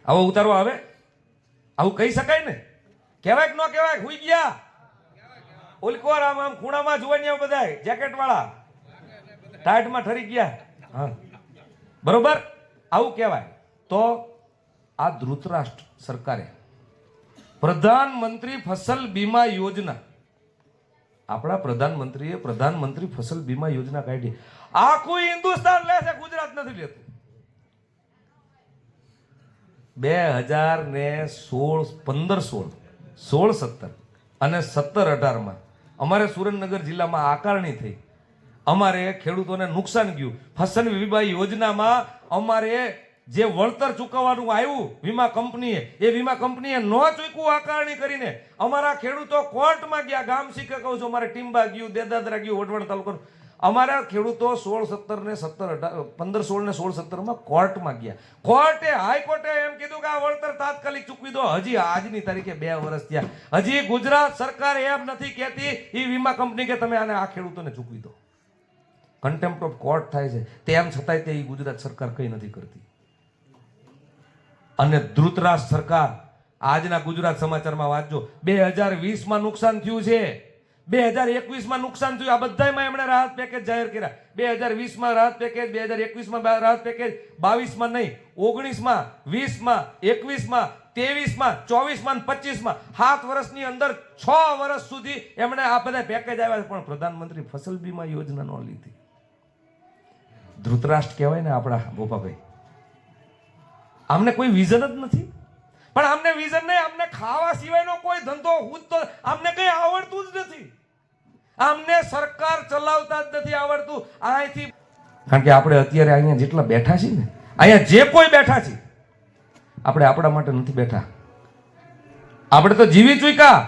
આવો ઉતારો આવે? આવું કહી શકાય ને? કહેવાય કે ન કહેવાય? હુઈ ગયા ઓલકોર આમ આમ ખૂણામાં જોવાની બધા જેકેટ વાળા ટાઈટમાં ઠરી ગયા. હા બરોબર, આવું કહેવાય. તો આ ધૃતરાષ્ટ્ર સરકારે પ્રધાનમંત્રી ફસલ બીમા યોજના, આપણા પ્રધાનમંત્રીએ પ્રધાનમંત્રી ફસલ બીમા યોજના કાઢી. આખું હિન્દુસ્તાન લે છે, ગુજરાત નથી લેતું. 2016, 15, 16, 17 અને 17-18માં અમારે સુરેન્દ્રનગર જિલ્લામાં આકારણી થઈ. અમારે ખેડૂતોને નુકસાન ગયું. ફસલ વીમા યોજનામાં અમારે જે વળતર ચૂકવવાનું આવ્યું વીમા કંપનીએ, એ વીમા કંપનીએ ન ચૂકવું આકારણી કરીને અમારા ખેડૂતો કોર્ટમાં ગયા. ગામ શીખે કહું છું, અમારે ટીંબા ગયું, દેદાદરા ગયું, વઢવાણ તાલુકાનું. અમારા ખેડૂતો 16-17 ને 15-16 ને 16-17 કોર્ટમાં ગયા. કોર્ટે હાઈકોર્ટે એમ કીધું કે આ વળતર તાત્કાલિક ચૂકવી દો. હજી આજની તારીખે 2 વર્ષ થયા, હજી ગુજરાત સરકાર એમ નથી કહેતી એ વીમા કંપની કે તમે આને આ ખેડૂતોને ચૂકવી દો. કન્ટેમ્પ્ટ ઓફ કોર્ટ થાય છે, તેમ છતાંય તે ગુજરાત સરકાર કંઈ નથી કરતી. અને ધૃતરાજ સરકાર, આજના ગુજરાત સમાચારમાં વાંચજો, 2020માં નુકસાન થયું છે, 2021માં નુકસાન થયું. આ બધામાં એમણે રાહત પેકેજ જાહેર કર્યા. 2020માં રાહત પેકેજ, 2021માં રાહત પેકેજ, 22માં નહીં, 19માં, 20માં, 21માં, 23માં, 24માં, 25માં, 7 વર્ષની અંદર 6 વર્ષ સુધી એમણે આ બધા પેકેજ આવ્યા છે, પણ પ્રધાનમંત્રી ફસલ બીમા યોજના ન લીધી. ધૃતરાષ્ટ્ર કહેવાય ને આપણા ગોપાભાઈ. આમને કોઈ વિઝન જ નથી. પણ આમને વિઝન નહીં, આમને ખાવા સિવાયનો કોઈ ધંધો તો આમને કઈ આવડતું જ નથી. આમને સરકાર ચલાવતા જ નથી આવડતું. અહીંથી કારણ કે આપણે અત્યારે અહીંયા જેટલા બેઠા છીએ ને, અહીંયા જે કોઈ બેઠા છીએ, આપણે આપણા માટે નથી બેઠા. આપણે તો જીવી ચૂક્યા.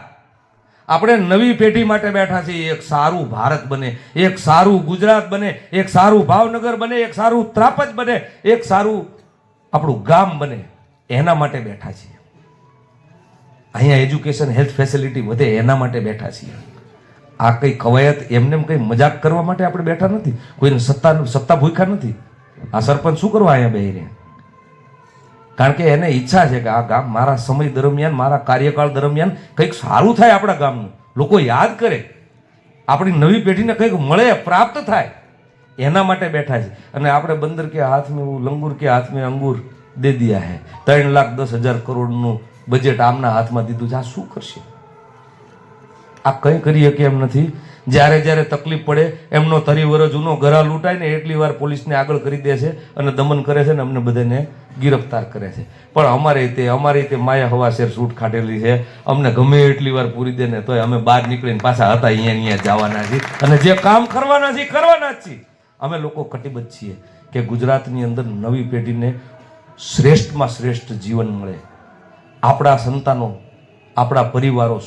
આપણે નવી પેઢી માટે બેઠા છીએ. એક સારું ભારત બને, એક સારું ગુજરાત બને, એક સારું ભાવનગર બને, એક સારું ત્રાપજ બને, એક સારું આપણું ગામ બને, એના માટે બેઠા છીએ. અહીંયા એજ્યુકેશન, હેલ્થ ફેસિલિટી વધે એના માટે બેઠા છીએ. આ કઈ કવાયત એમને કઈ મજાક કરવા માટે આપણે બેઠા નથી. કોઈને સત્તા ભૂખ્યા નથી. આ સરપંચ શું કરવા અહીંયા બેહીને? કારણ કે એને ઈચ્છા છે કે આ ગામ મારા સમય દરમિયાન, મારા કાર્યકાળ દરમિયાન કંઈક સારું થાય, આપણા ગામનું લોકો યાદ કરે, આપણી નવી પેઢીને કંઈક મળે, પ્રાપ્ત થાય, એના માટે બેઠા છે. અને આપણે બંદર કે હાથ મેં લંગૂર કે હાથ મેં અંગૂર દે દિયા હે, 3,10,000 કરોડનું બજેટ આમના હાથમાં દીધું છે. આ શું કરશે? આ કંઈ કરી શકે એમ નથી. જ્યારે જ્યારે તકલીફ પડે એમનો 30 વર્ષ જૂનો ઘરા લૂંટાય ને એટલી વાર પોલીસને આગળ કરી દે છે અને દમન કરે છે ને અમને બધાને ગિરફ્તાર કરે છે. પણ અમારી તે માયા હવા શેર છૂટ ખાટેલી છે. અમને ગમે એટલી વાર પૂરી દે ને તોય અમે બહાર નીકળીને પાછા હતા અહીંયા જવાના છીએ, અને જે કામ કરવાના છીએ કરવાના જ છીએ. અમે લોકો કટિબદ્ધ છીએ કે ગુજરાતની અંદર નવી પેઢીને શ્રેષ્ઠમાં શ્રેષ્ઠ જીવન મળે, આપણા સંતાનો, આપણા પરિવારો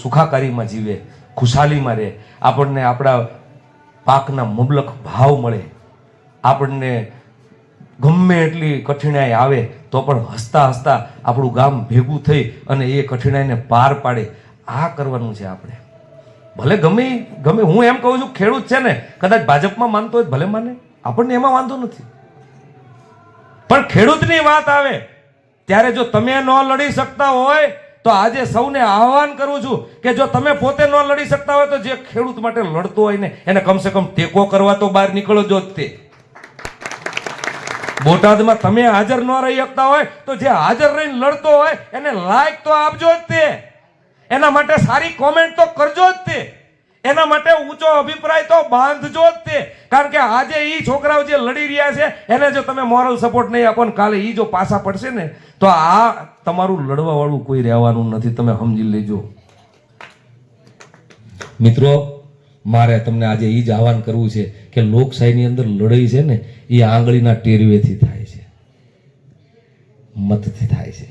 સુખાકારીમાં જીવે, ખુશાલીમાં રહે, આપણને આપણા પાકના મુબલક ભાવ મળે, આપણને ગમે એટલી કઠિનાઈ આવે તો પણ હસતા હસતા આપણું ગામ ભેગું થઈ અને એ કઠિનાઈને પાર પાડે. આ કરવાનું છે આપણે. ભલે ગમે હું એમ કહું છું, ખેડૂત છે ને કદાચ ભાજપમાં માનતો હોય ભલે માને, આપણને એમાં વાંધો નથી. પણ ખેડૂતની વાત આવે ત્યારે જો તમે ન લડી શકતા હોય તો આજે સૌને આહવાન કરું છું કે જો તમે પોતે ન લડી શકતા હોય તો જે ખેડૂત માટે લડતો હોય ને એને કમસે કમ ટેકો કરવા તો બહાર નીકળો જો. તે બોટાદમાં તમે હાજર ન રહી શકતા હોય તો જે હાજર રહીને લડતો હોય એને લાઈક તો આપજો જ. તે એના માટે સારી કોમેન્ટ તો કરજો જ. તે એના માટે ઊંચો અભિપ્રાય તો બાંધજો જ. તે કારણ કે આજે ઈ છોકરાઓ જે લડી રહ્યા છે એને જો તમે મોરલ સપોર્ટ નહીં આપો ને કાલે ઈ જો પાછા પડશે ને તો આ તમારું લડવા વાળું કોઈ રહેવાનું નથી. તમે સમજી લેજો. મિત્રો, મારે તમને આજે ઈ જ આહવાન કરવું છે કે લોકશાહીની અંદર લડાઈ છે ને એ આંગળીના ટેરવેથી થાય છે, મતથી થાય છે.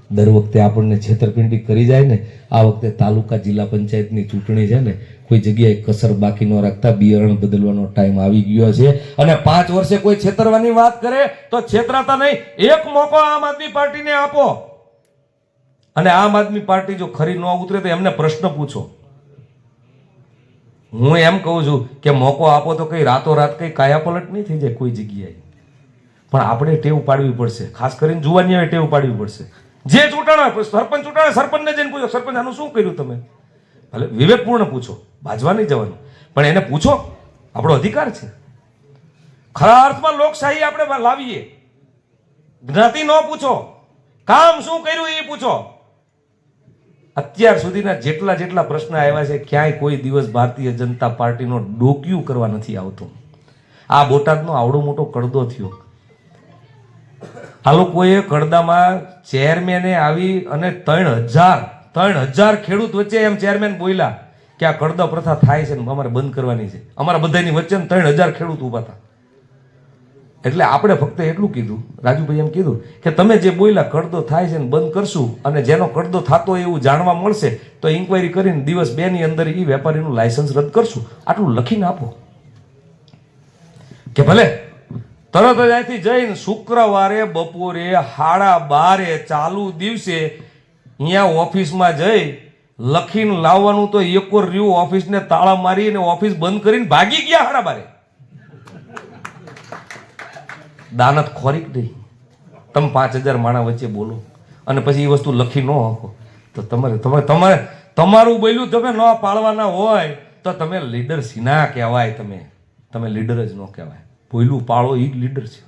દર વખતે આપણને છેતરપિંડી કરી જાય ને, આ વખતે તાલુકા જિલ્લા પંચાયતની ચૂંટણી છે ને, કોઈ જગ્યાએ કસર બાકી ન રાખતા બિયારણ બદલવાનો ટાઈમ આવી ગયો છે. અને 5 વર્ષે કોઈ છેતરવાની વાત કરે તો છેતરાતા નહીં. એક મોકો આમ આદમી પાર્ટીને આપો, અને આમ આદમી પાર્ટી જો ખરી ન ઉતરે તો એમને પ્રશ્ન પૂછો. હું એમ કહું છું કે મોકો આપો તો કઈ રાતોરાત કઈ કાયાપલટ નહીં થઈ જાય કોઈ જગ્યાએ, પણ આપણે ટેવ પાડવી પડશે. ખાસ કરીને જુવાનીઓએ ટેવ પાડવી પડશે. જે ચૂંટણા સરપંચ ચૂંટણા, સરપંચને જઈને પૂછો, સરપંચ આનું શું કર્યું તમે? ભલે વિવેકપૂર્ણ પૂછો, ભાજવા નહીં જવાનું, પણ એને પૂછો, આપણો અધિકાર છે. ખરા અર્થમાં લોકશાહી આપણે લાવીએ. જ્ઞાતિ ન પૂછો, કામ શું કર્યું એ પૂછો. અત્યાર સુધીના જેટલા પ્રશ્ન આવ્યા છે ક્યાંય કોઈ દિવસ ભારતીય જનતા પાર્ટીનો ડોક્યું કરવા નથી આવતો. આ બોટાદનો આવડો મોટો કડદો થયો. આ લોકોએ કડદામાં ચેરમેને આવી અને 3,000 ખેડૂત વચ્ચે એમ ચેરમેન બોલ્યા કે આ કડદા પ્રથા થાય છે ને અમારે બંધ કરવાની છે. અમારા બધાની વચ્ચે 3,000 ખેડૂત ઉભા હતા. એટલે આપણે ફક્ત એટલું કીધું, રાજુભાઈ એમ કીધું કે તમે જે બોલ્યા કડદો થાય છે ને બંધ કરશું, અને જેનો કડદો થતો હોય એવું જાણવા મળશે તો ઇન્કવાયરી કરીને દિવસ 2 ની અંદર એ વેપારીનું લાયસન્સ રદ કરશું. આટલું લખીને આપો. કે ભલે તરત જ અહીંથી જઈને શુક્રવારે બપોરે 12:30 ચાલુ દિવસે અહીંયા ઓફિસમાં જઈ લખીને લાવવાનું, તો એકોર રહ્યું ઓફિસને તાળા મારીને ઓફિસ બંધ કરીને ભાગી ગયા 12:30. દાનત ખોરીક નહીં. તમે 5000 માણા વચ્ચે બોલો અને પછી એ વસ્તુ લખી ન આપો તો તમારે તમારું બોલ્યું તમે ન પાળવાના હોય તો તમે લીડર સિના કહેવાય. તમે લીડર જ ન કહેવાય. બોલ્યું પાળો એ જ લીડર છે.